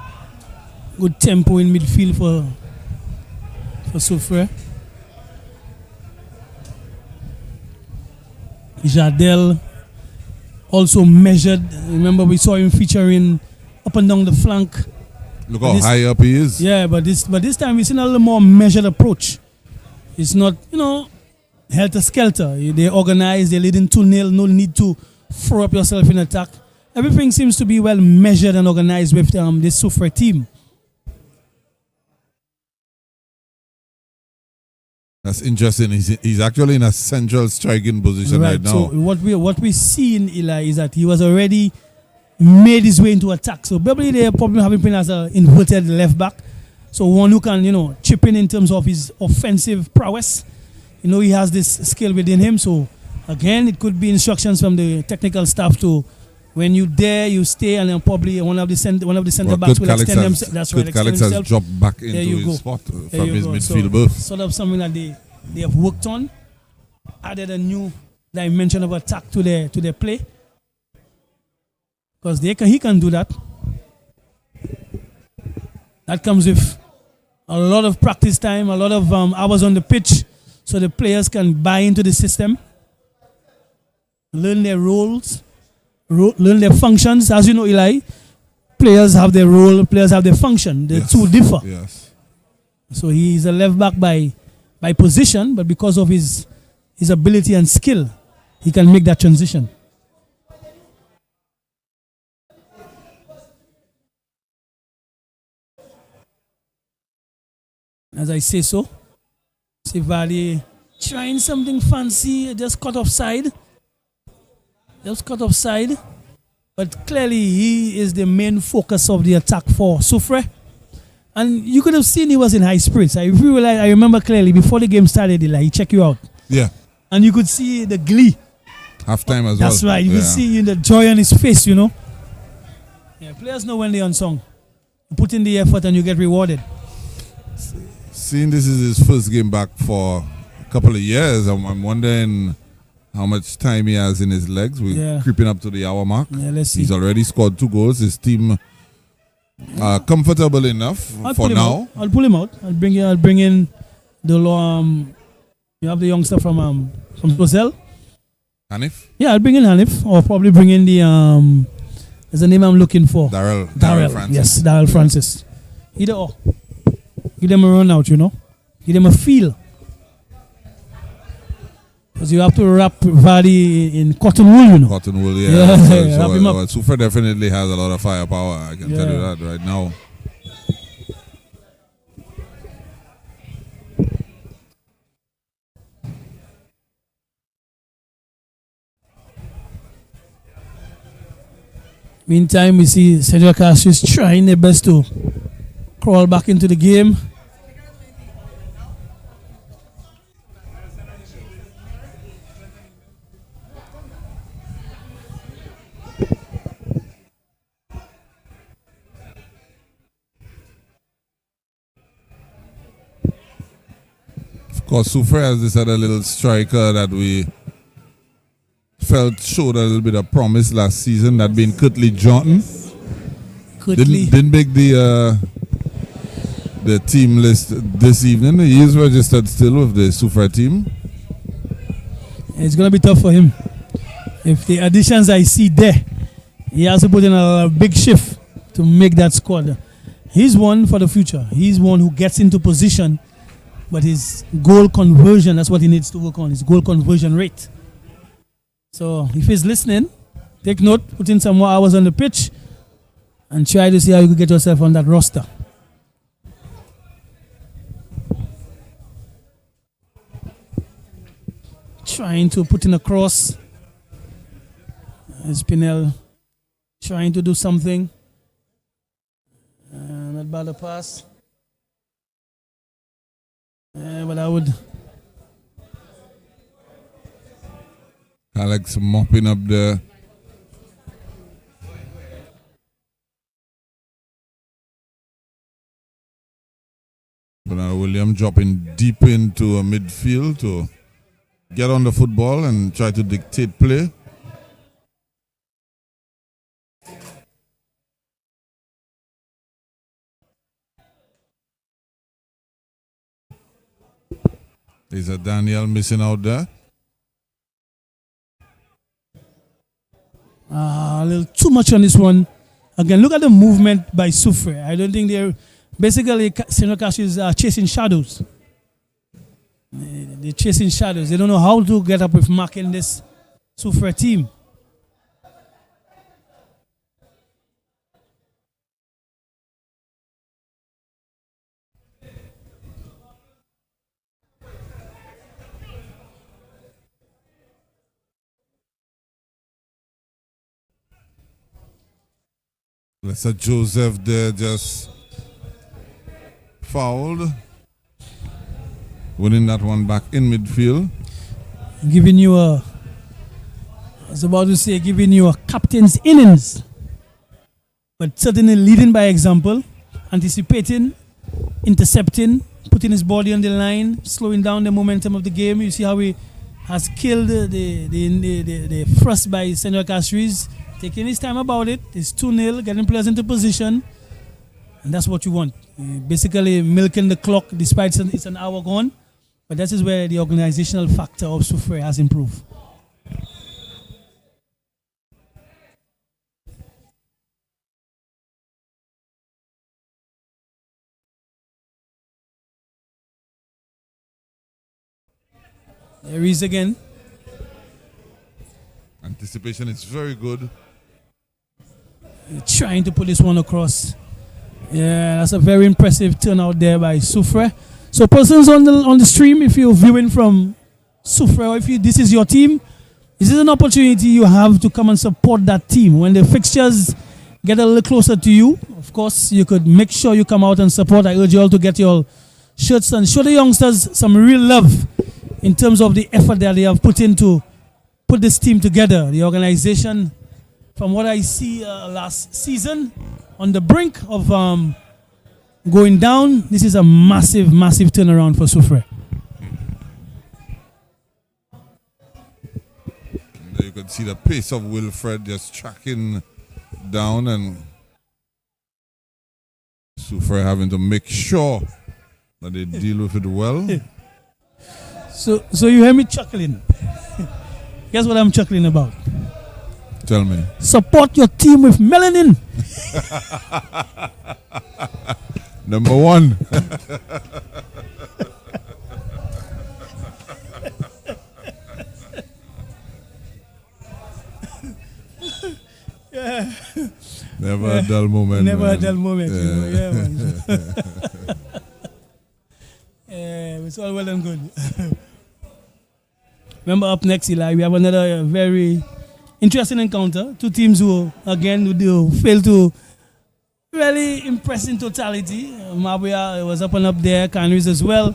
good tempo in midfield for Soufriere. Jardel also measured. Remember, we saw him featuring up and down the flank. Look how high up he is. Yeah, but this time we've seen a little more measured approach. It's not, helter-skelter. They organize, they're leading 2-0, no need to throw up yourself in attack. Everything seems to be well measured and organized with this Soufriere team. That's interesting. He's actually in a central striking position right now. So what we see in Eli is that he was already made his way into attack. So probably they're probably having him as an inverted left back. So one who can, chip in terms of his offensive prowess. He has this skill within him. So again, it could be instructions from the technical staff to, when you dare, you stay, and then probably one of the center backs will extend themselves. That's right. Alex has dropped back into his spot from his midfield berth. Sort of something that they have worked on, added a new dimension of attack to their play, because he can do that. That comes with a lot of practice time, a lot of hours on the pitch, so the players can buy into the system, learn their roles, learn their functions. As you know, Eli, players have their role, players have their function. The two differ. Yes. So he's a left back by position, but because of his ability and skill, he can make that transition. As I say so, Sivali trying something fancy, just cut offside. But clearly he is the main focus of the attack for Soufriere. And you could have seen he was in high spirits. I remember clearly before the game started, he checked you out. Yeah. And you could see the glee. Halftime as well. That's right. You could see the joy on his face, Yeah, players know when they're on song. You put in the effort and you get rewarded. Seeing this is his first game back for a couple of years, I'm wondering how much time he has in his legs. We're creeping up to the hour mark. Yeah, let's see. He's already scored 2 goals. His team are comfortable enough for now. I'll pull him out. I'll bring in the you have the youngster from Roselle. Hanif? Yeah, I'll bring in Hanif, or probably bring in the there's a name I'm looking for. Darrell Francis. Yes, Darrell Francis. Either or. Give them a run out, Give them a feel. Because you have to wrap Vardy in cotton wool, Cotton wool, yeah. Wrap him up. Soufriere definitely has a lot of firepower. I can tell you that right now. Meantime, we see Central Castries trying their best to crawl back into the game. Of course, Soufriere has this other little striker that we felt showed a little bit of promise last season, that being Curtly Johnson. Didn't make the team list this evening. He is registered still with the Soufriere team. It's going to be tough for him. If the additions I see there, he has to put in a big shift to make that squad. He's one for the future. He's one who gets into position but his goal conversion, that's what he needs to work on, his goal conversion rate. So if he's listening, take note, put in some more hours on the pitch, and try to see how you can get yourself on that roster. Trying to put in a cross. Spinell trying to do something. Not bad a pass. But I would. Alex mopping up there. But now William dropping deep into a midfield to get on the football and try to dictate play. There's a Daniel missing out there. A little too much on this one. Again, look at the movement by Soufriere. I don't think they're basically St. Castries are chasing shadows. They're chasing shadows. They don't know how to get up with marking this Soufriere team. Lester Joseph there just fouled. Winning that one back in midfield. Giving you a, I was about to say, giving you a captain's innings. But certainly leading by example, anticipating, intercepting, putting his body on the line, slowing down the momentum of the game. You see how he has killed the thrust by St. Castries. Taking his time about it. It's 2-0, getting players into position. And that's what you want. Basically milking the clock despite it's an hour gone. But that is where the organizational factor of Soufriere has improved. There he is again. Anticipation is very good. Trying to put this one across. Yeah, that's a very impressive turnout there by Soufriere. So persons on the stream, if you're viewing from Soufriere, or if this is your team, this is an opportunity you have to come and support that team. When the fixtures get a little closer to you, of course, you could make sure you come out and support. I urge you all to get your shirts and show the youngsters some real love in terms of the effort that they have put into put this team together. The organization, from what I see last season, on the brink of going down. This is a massive, massive turnaround for Soufriere. You can see the pace of Wilfred just tracking down, and Soufriere having to make sure that they deal with it well. So you hear me chuckling. Guess what I'm chuckling about? Tell me. Support your team with melanin. Number one. Yeah. Never a dull moment. Never man. a dull moment. Yeah. You know? Yeah, man. Yeah, it's all well and good. Remember, up next, Eli, we have another very interesting encounter. Two teams who, again, failed to really impress in totality. Mabuya was up and up there, Castries as well.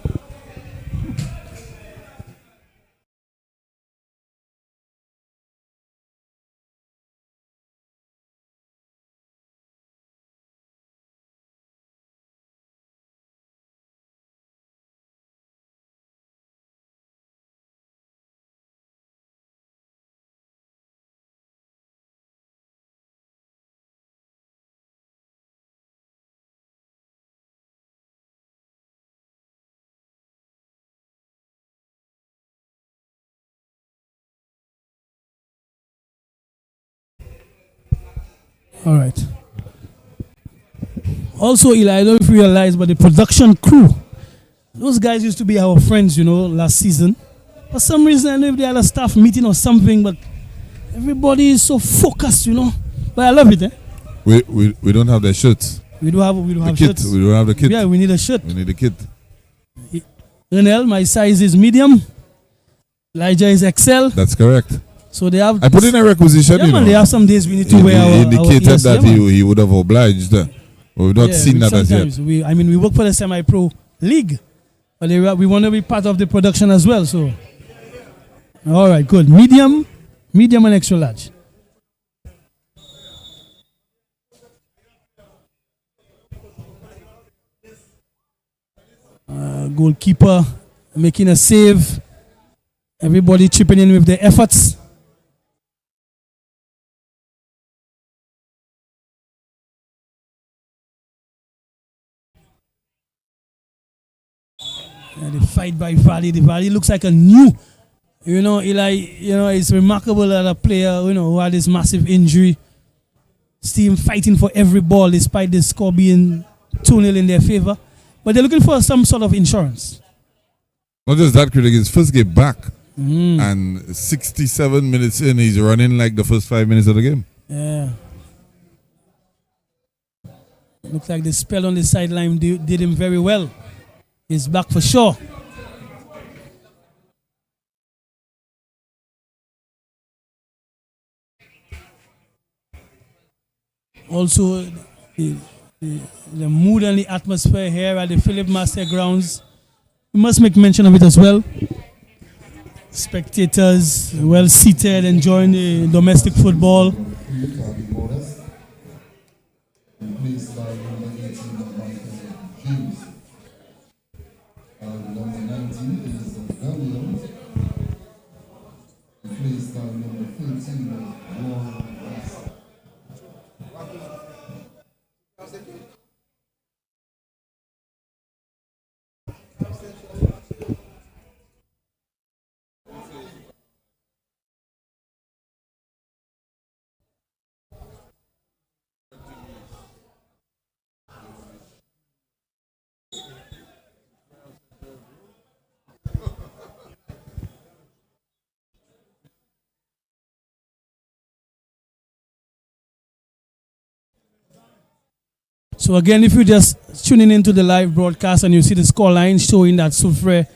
All right. Also, Eli, I don't know if you realize, but the production crew Those guys used to be our friends, last season. For some reason, I don't know if they had a staff meeting or something, but everybody is so focused, But I love it, eh? We don't have the shirts. We don't have kit. shirts. We don't have the kit. Yeah, we need a shirt. We need the kit. Renel, my size is medium. Elijah is XL. That's correct. So they have. I put in a requisition. Yeah, man, they have some days we need to wear our. He indicated our that he would have obliged. But we've not seen that as yet. We work for the semi-pro league, but we want to be part of the production as well. So, all right, good. Medium, and extra large. Goalkeeper making a save. Everybody chipping in with their efforts. The fight by Valley. The Valley looks like a new, Eli, it's remarkable that a player, who had this massive injury, still fighting for every ball despite the score being 2-0 in their favor. But they're looking for some sort of insurance. Not just that, critic, his first game back. And 67 minutes in, he's running like the first 5 minutes of the game. Yeah. Looks like the spell on the sideline did him very well. He's back for sure. Also, the mood and the atmosphere here at the Philip Master Grounds, we must make mention of it as well. Spectators well seated, enjoying the domestic football. So again, if you're just tuning into the live broadcast and you see the scoreline showing that Soufriere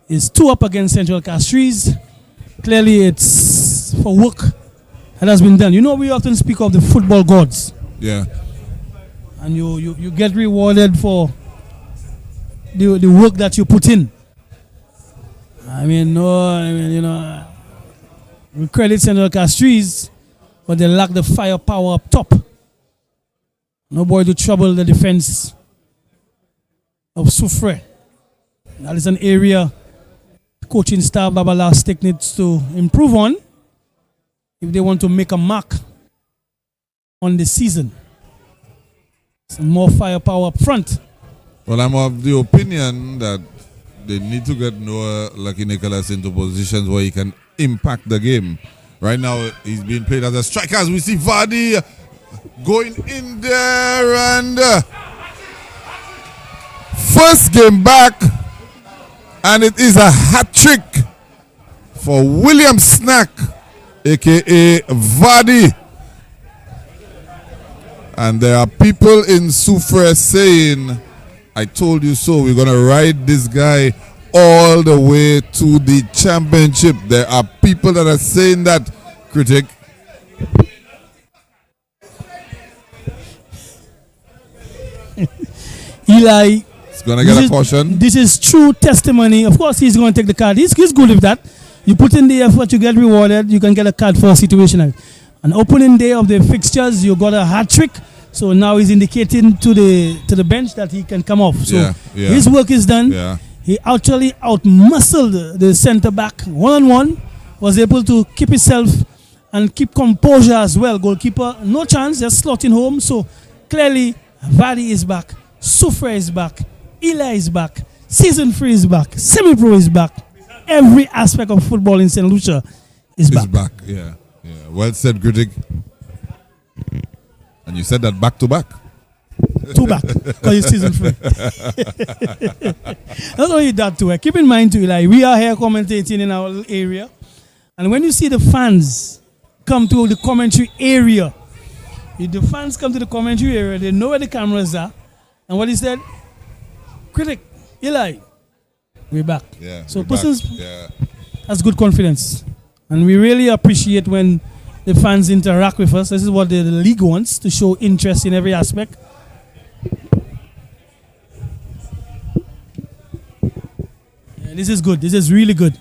is 2-up against Central Castries, clearly it's for work that has been done. We often speak of the football gods. Yeah. And you get rewarded for the work that you put in. We credit Central Castries, but they lack the firepower up top. Nobody to trouble the defense of Soufriere. That is an area coaching staff Babala Stick needs to improve on if they want to make a mark on the season. Some more firepower up front. Well, I'm of the opinion that they need to get Noah Lucky Nicholas into positions where he can impact the game. Right now, he's being played as a striker. As we see Vardy going in there, and first game back, and it is a hat trick for William Snack, aka Vardy. And there are people in Soufriere saying, I told you so, we're going to ride this guy all the way to the championship. There are people that are saying that, critic. Eli, he's going to get a caution. This is true testimony. Of course, he's going to take the card. He's good with that. You put in the effort, you get rewarded. You can get a card for a situation. An opening day of the fixtures, you got a hat trick. So now he's indicating to the bench that he can come off. So his work is done. Yeah. He actually outmuscled the centre back one-on-one. Was able to keep himself and keep composure as well. Goalkeeper, no chance, just slotting home. So clearly, Vardy is back. Soufriere is back. Eli is back. Season 3 is back. Semi-pro is back. Every aspect of football in St. Lucia is back. It's back, yeah. Well said, critic. And you said that back to back. two back because it's season 3. Not only that too, keep in mind too, like we are here commentating in our little area, and when you see the fans come to the commentary area, if the fans come to the commentary area, they know where the cameras are, and what he said, critic, Eli, we're back. Yeah. So we're persons back. Yeah. has good confidence, and we really appreciate when the fans interact with us. This is what the league wants, to show interest in every aspect. Yeah, this is good. This is really good.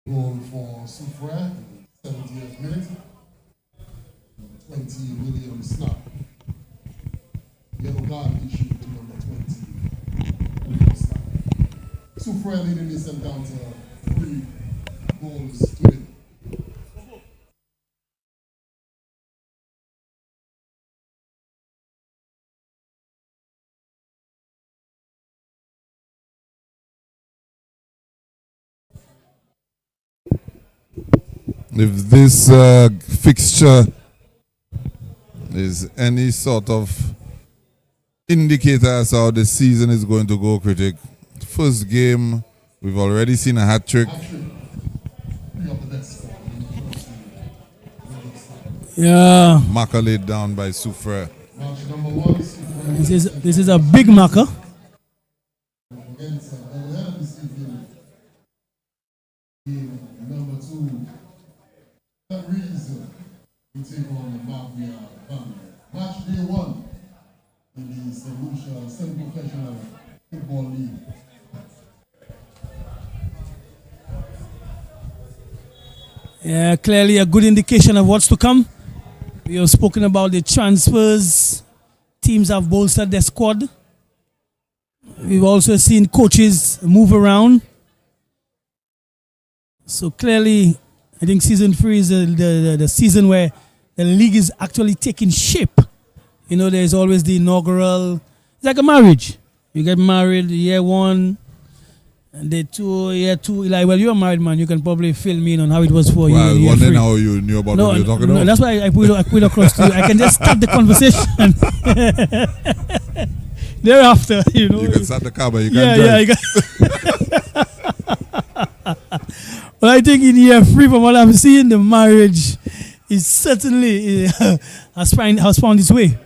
Goal for Soufriere, 70th minute. 20 William snap. Yellow card issued to number 20. William snap. Soufriere leading this encounter 3 goals to win. If this fixture is any sort of indicator as how the season is going to go, critic, first game, we've already seen a hat trick. Yeah. Marker laid down by Soufriere. Match number 1, This is a big marker. against this evening. Game number 2. That reason we take on the Mafia family. Match day 1 in the Lucia Semi-Professional Football League. Yeah, clearly a good indication of what's to come. We have spoken about the transfers. Teams have bolstered their squad. We've also seen coaches move around. So clearly, I think season 3 is the season where the league is actually taking shape. You know, there's always the inaugural. It's like a marriage. You get married year 1, and year 2. Like, well, you're a married man. You can probably fill me in on how it was for you. Well, in year wondering 3. how you knew about what you're talking about. That's why I put it across to you. I can just start the conversation. Thereafter, you know. You can start the car, but you Yeah, can't drive. yeah. But I think in year 3, from what I'm seeing, the marriage is certainly has found its way.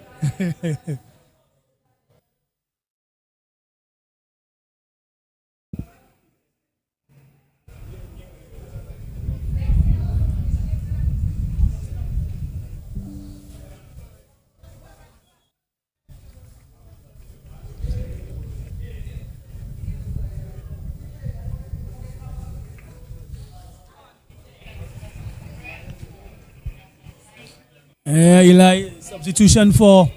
Eli, substitution for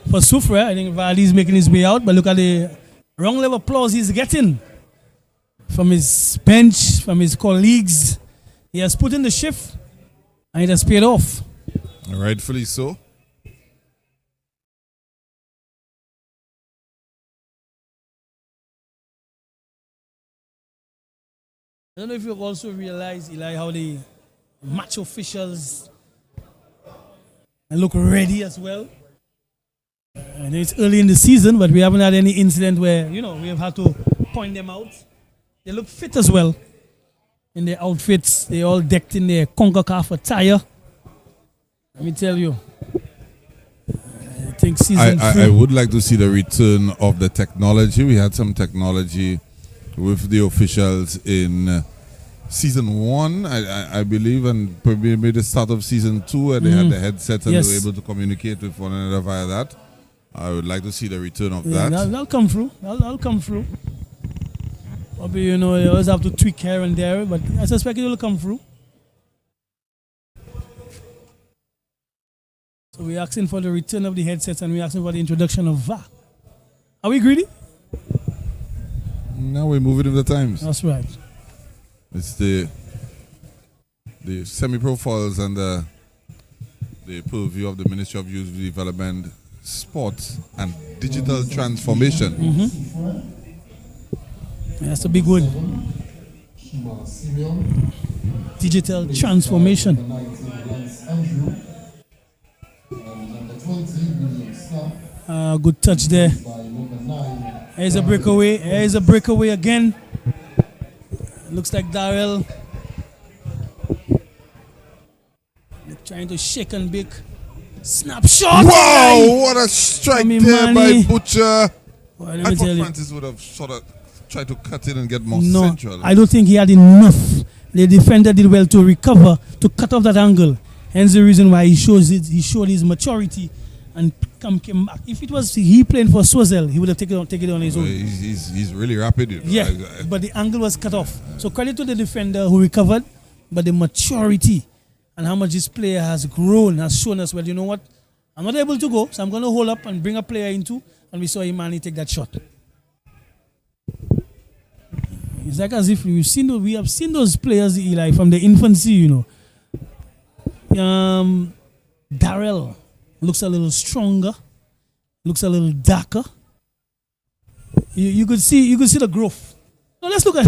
Soufriere. I think Vardy is making his way out, but look at the wrong level applause he's getting from his bench, from his colleagues. He has put in the shift, and it has paid off. Rightfully so. I don't know if you also realize, Eli, how the match officials look ready as well. And it's early in the season, but we haven't had any incident where, you know, we have had to point them out. They look fit as well in their outfits. They all decked in their CONCACAF attire. Let me tell you. I think season 3. I would like to see the return of the technology. We had some technology with the officials in season 1, I believe, and probably maybe the start of season 2, where they had the headsets and they were able to communicate with one another via that. I would like to see the return of that. That'll come through. That'll come through. Probably, you know, you always have to tweak here and there, but I suspect it will come through. So we're asking for the return of the headsets, and we're asking for the introduction of VAR. Are we greedy? Now we're moving with the times. That's right. It's the semi-profiles and the purview of the Ministry of Youth Development, Sports and Digital Transformation. Yeah, that's a big word. Digital transformation. 20 snap Good touch there. by number 9. Here's a breakaway. Here's a breakaway again. Looks like Darrell trying to shake and bake. Snapshot! Wow, what a strike Tommy there by Manny. Butcher. Well, I let me thought tell you. Francis would have sort of tried to cut in and get more No, central. I don't think he had enough. The defender did well to recover, to cut off that angle. Hence the reason why he showed his maturity and came back. If it was he playing for Swazel, he would have taken it on his own. He's really rapid. You know. Yeah, but the angle was cut off. So credit to the defender who recovered, but the maturity and how much this player has grown has shown us, well, you know what? I'm not able to go, so I'm going to hold up and bring a player into, and we saw Imani take that shot. It's like as if we have seen those players, Eli, from the infancy, you know. Darrell looks a little stronger, looks a little darker. You could see the growth. Now let's look at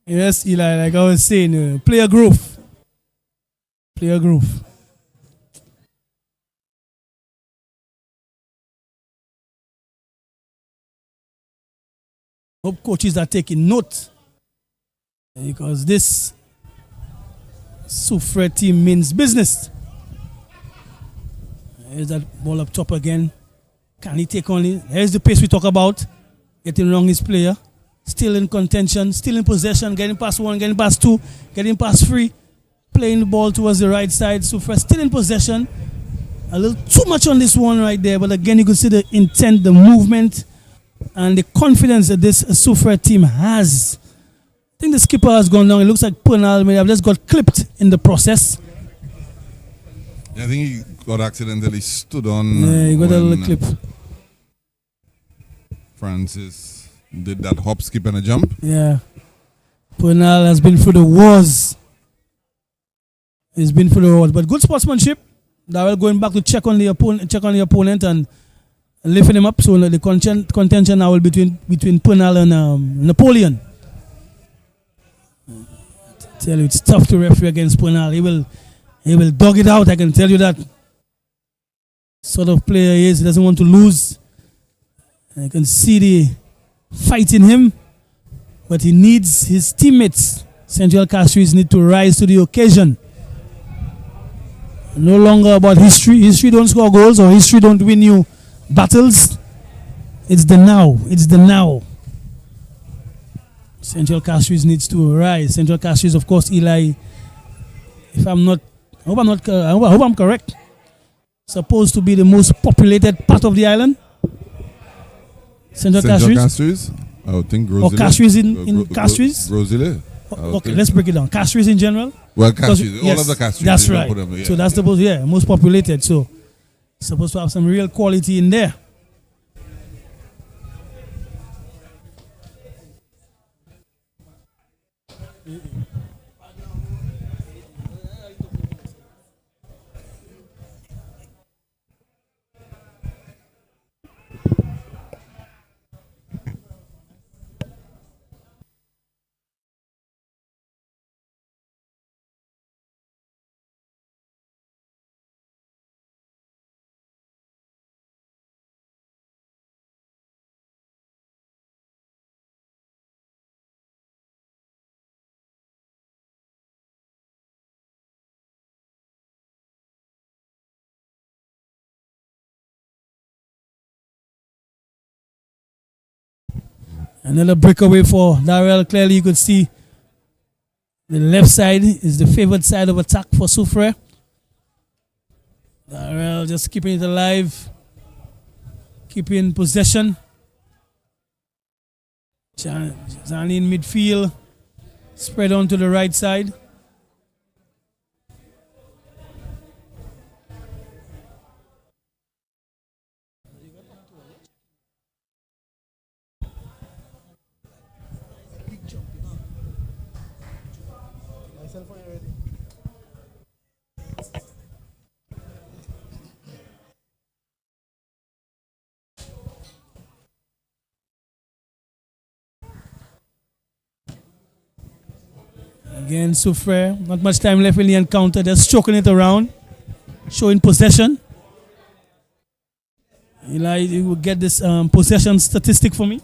yes, Eli, like I was saying, player growth. Player growth. Hope coaches are taking note, because this Soufriere team means business. Here's that ball up top again. Can he take on it? Here's the pace we talk about. Getting wrong his player. Still in contention, still in possession, getting past one, getting past two, getting past three. Playing the ball towards the right side. Soufriere still in possession. A little too much on this one right there. But again, you can see the intent, the movement, and the confidence that this Soufriere team has. I think the skipper has gone down. It looks like Pernal may have just got clipped in the process. Yeah, I think he got accidentally stood on. Yeah, he got a little clip. Francis did that hop, skip, and a jump. Yeah. Pernal has been through the wars. He's been through the wars. But good sportsmanship. Darrell going back to check on the opponent and lifting him up. So the contention now will be between Pernal and Napoleon. I tell you, it's tough to referee against Pernal. He will dog it out, I can tell you that. Sort of player he is. He doesn't want to lose. I can see the fight in him. But he needs his teammates. Central Castries need to rise to the occasion. No longer about history. History don't score goals, or history don't win you battles. It's the now. It's the now. Central Castries needs to rise. Central Castries, of course, Eli, if I'm not, I hope I'm correct, supposed to be the most populated part of the island. Central Castries? I would think Grosile. Or Castries in Castries? Grosile. Okay, let's break it down. Castries in general? Well, Castries, all of the Castries. That's right. Yeah. So that's the most populated. So supposed to have some real quality in there. Another breakaway for Darrell. Clearly you could see the left side is the favored side of attack for Soufriere. Well, just keeping it alive, keeping possession. Zani in midfield, spread on to the right side. Again, Soufriere, not much time left in the encounter, just stroking it around, showing possession. Eli, you will get this possession statistic for me.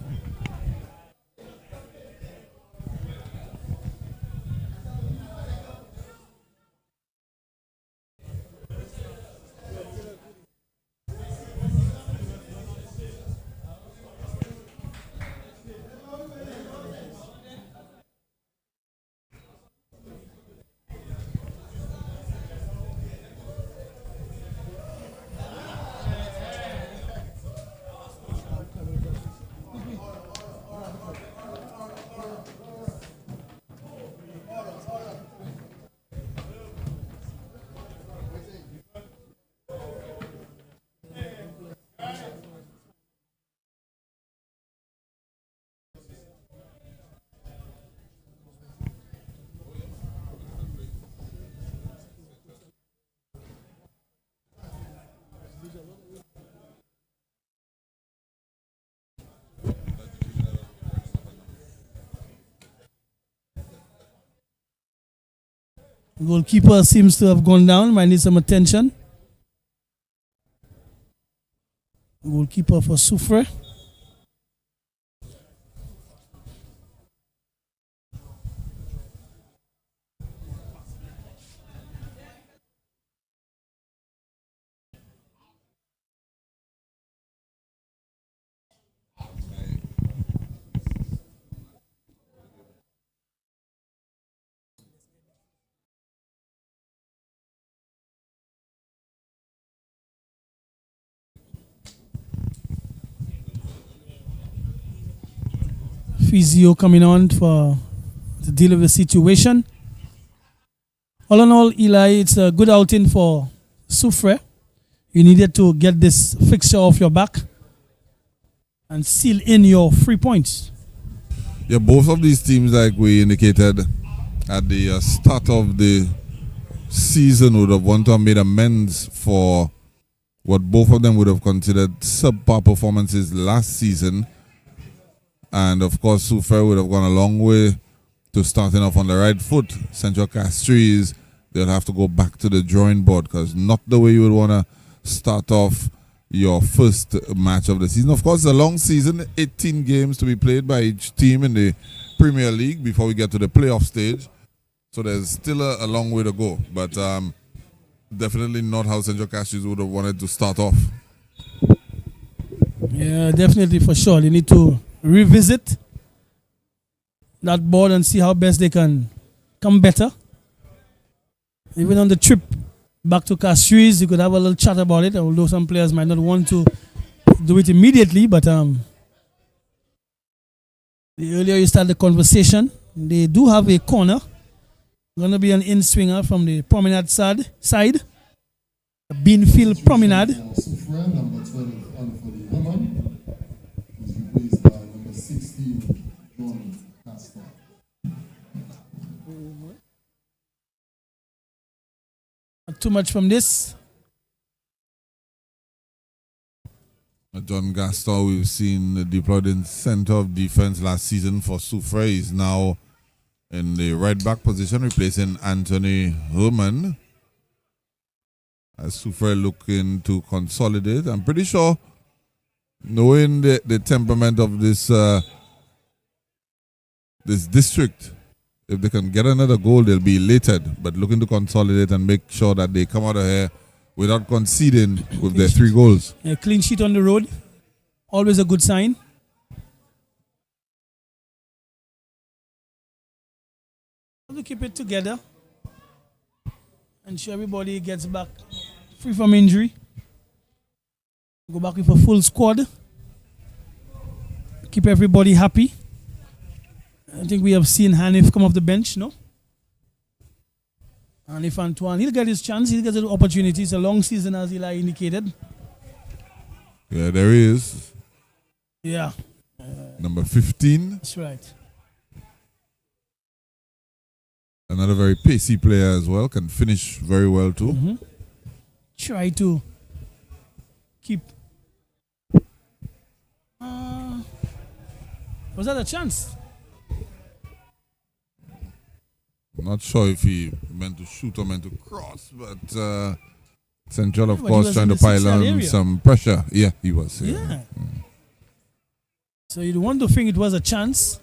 Goalkeeper seems to have gone down, might need some attention. Goalkeeper for Soufriere. Physio coming on to deal with the situation. All in all, Eli, it's a good outing for Soufriere. You needed to get this fixture off your back and seal in your 3 points. Yeah, both of these teams, like we indicated at the start of the season, would have wanted to have made amends for what both of them would have considered subpar performances last season. And of course, Soufriere would have gone a long way to starting off on the right foot. Central Castries, they'll have to go back to the drawing board because not the way you would want to start off your first match of the season. Of course, it's a long season, 18 games to be played by each team in the Premier League before we get to the playoff stage. So there's still a long way to go. But definitely not how Central Castries would have wanted to start off. Yeah, definitely, for sure. They need to revisit that board and see how best they can come better. Even on the trip back to Castries, you could have a little chat about it, although some players might not want to do it immediately. But the earlier you start the conversation, they do have a corner. Going to be an in-swinger from the promenade side. Beanfield Promenade. Soufriere, number 12, and for the woman, was replaced by number 16, John Castor. Not too much from this. John Gaston, we've seen deployed in center of defense last season for Soufriere. He's now in the right back position, replacing Anthony Herman. As Soufriere looking to consolidate, I'm pretty sure, knowing the temperament of this this district, if they can get another goal, they'll be elated. But looking to consolidate and make sure that they come out of here without conceding with their 3 goals. A clean sheet on the road, always a good sign. To keep it together, ensure everybody gets back free from injury. Go back with a full squad. Keep everybody happy. I think we have seen Hanif come off the bench, no? Hanif Antoine, he'll get his chance, he'll get the opportunity. It's a long season, as Eli indicated. Yeah, there is. Yeah. Number 15. That's right. Another very pacey player as well. Can finish very well too. Mm-hmm. Try to keep. Was that a chance? Not sure if he meant to shoot or meant to cross, but Central, of Yeah, but he course, was trying in to the pile 6-yard on area. some pressure. Yeah, he was. Yeah. So you'd want to think it was a chance.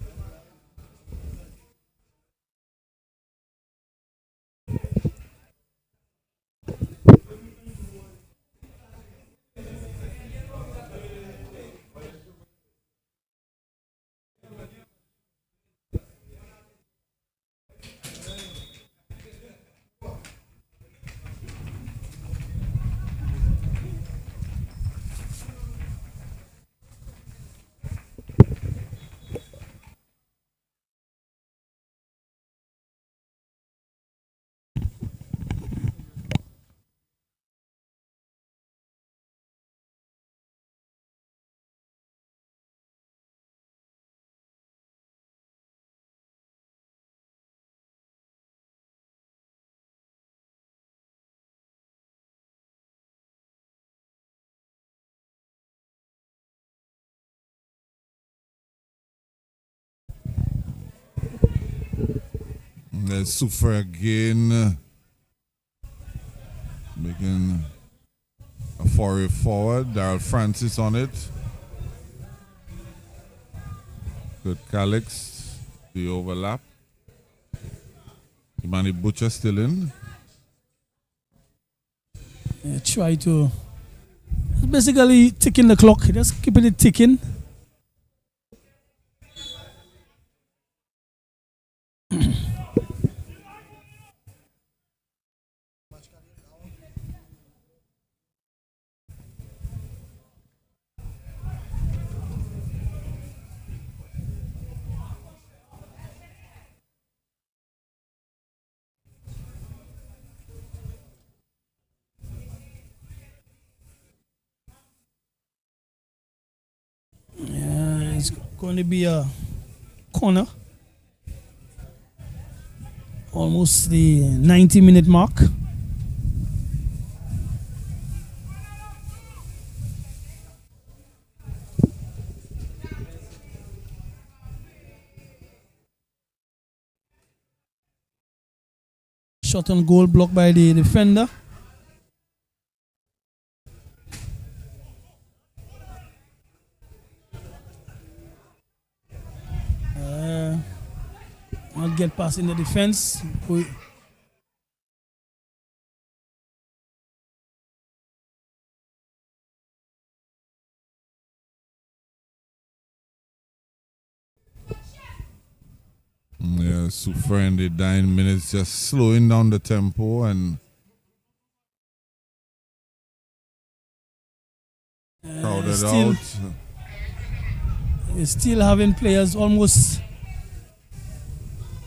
There's Soufriere again, making a foray forward. Daryl Francis on it. Good Calix, the overlap. Imani Butcher still in. Yeah, try to basically ticking the clock, just keeping it ticking. It's going to be a corner. Almost the 90-minute mark. Shot on goal blocked by the defender. Not get past in the defense. Yeah, Soufriere in the dying minutes, just slowing down the tempo and crowded out. We're still having players, almost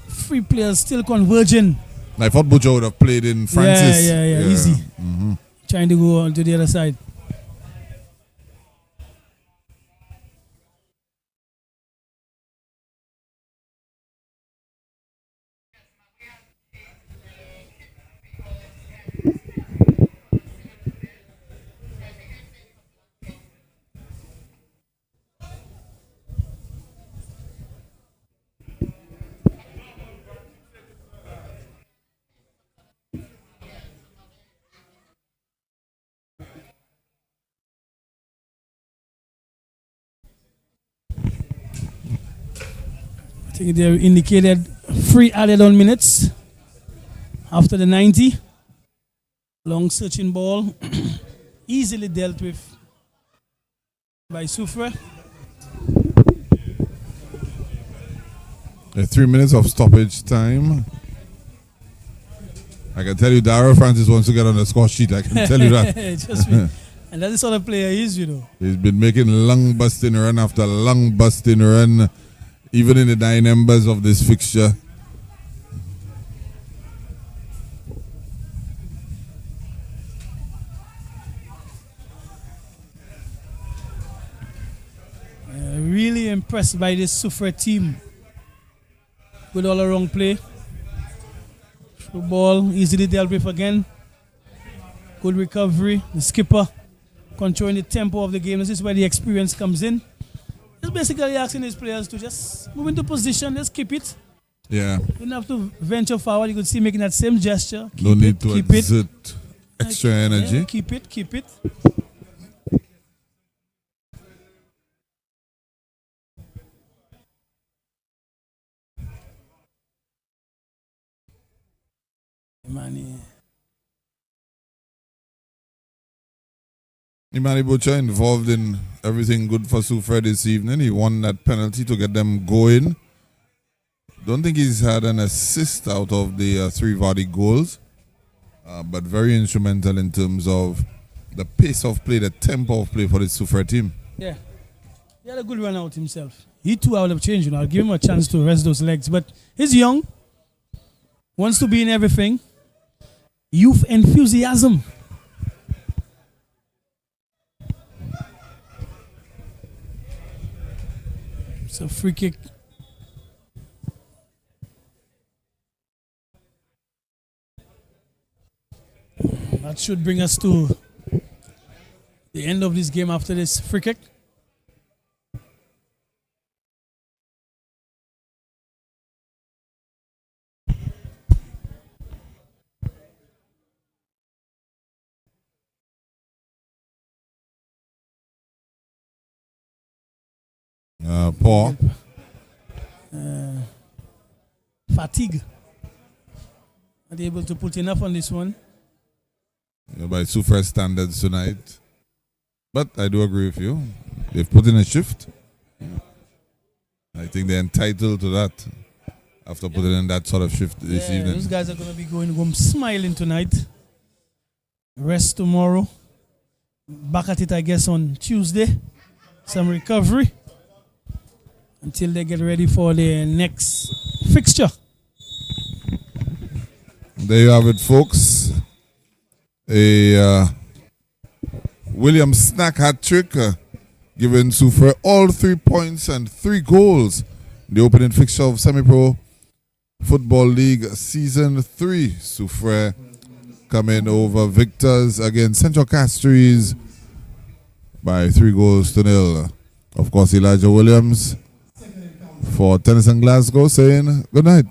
3 players still converging. I thought Butcher would have played in Francis. Yeah, easy. Mm-hmm. Trying to go on to the other side. I think they indicated 3 added on minutes after the 90. Long searching ball, easily dealt with by Soufriere. 3 minutes of stoppage time. I can tell you, Daryl Francis wants to get on the score sheet. I can tell you that. Trust me. And that's the sort of player he is, you know. He's been making lung busting run after lung busting run, even in the 9 members of this fixture. Really impressed by this Soufriere team. Good all around play. Through ball, easily dealt with again. Good recovery. The skipper controlling the tempo of the game. This is where the experience comes in. Just basically asking his players to just move into position, just keep it. Yeah. You don't have to venture forward. You could see making that same gesture. No need to exert extra energy. Yeah, keep it, keep it. Imani Butcher involved in everything good for Soufriere this evening. He won that penalty to get them going. Don't think he's had an assist out of the 3 Vardy goals, but very instrumental in terms of the pace of play, the tempo of play for the Soufriere team. Yeah, he had a good run out himself. He too I would have changed. I'll give him a chance to rest those legs, but he's young, wants to be in everything. Youth enthusiasm. It's a free kick. That should bring us to the end of this game after this free kick. Paul. Fatigue. Not able to put enough on this one. Yeah, by Soufriere standards tonight. But I do agree with you. They've put in a shift. I think they're entitled to that after putting in that sort of shift this evening. Those guys are going to be going home smiling tonight. Rest tomorrow. Back at it, I guess, on Tuesday. Some recovery until they get ready for the next fixture. There you have it, folks. A William Snack hat trick, giving Soufriere all 3 points and 3 goals. The opening fixture of Semi-Pro Football League Season 3. Soufriere coming over victors against Central Castries by 3-0. Of course, Elijah Williams for Tennyson Glasgow saying good night.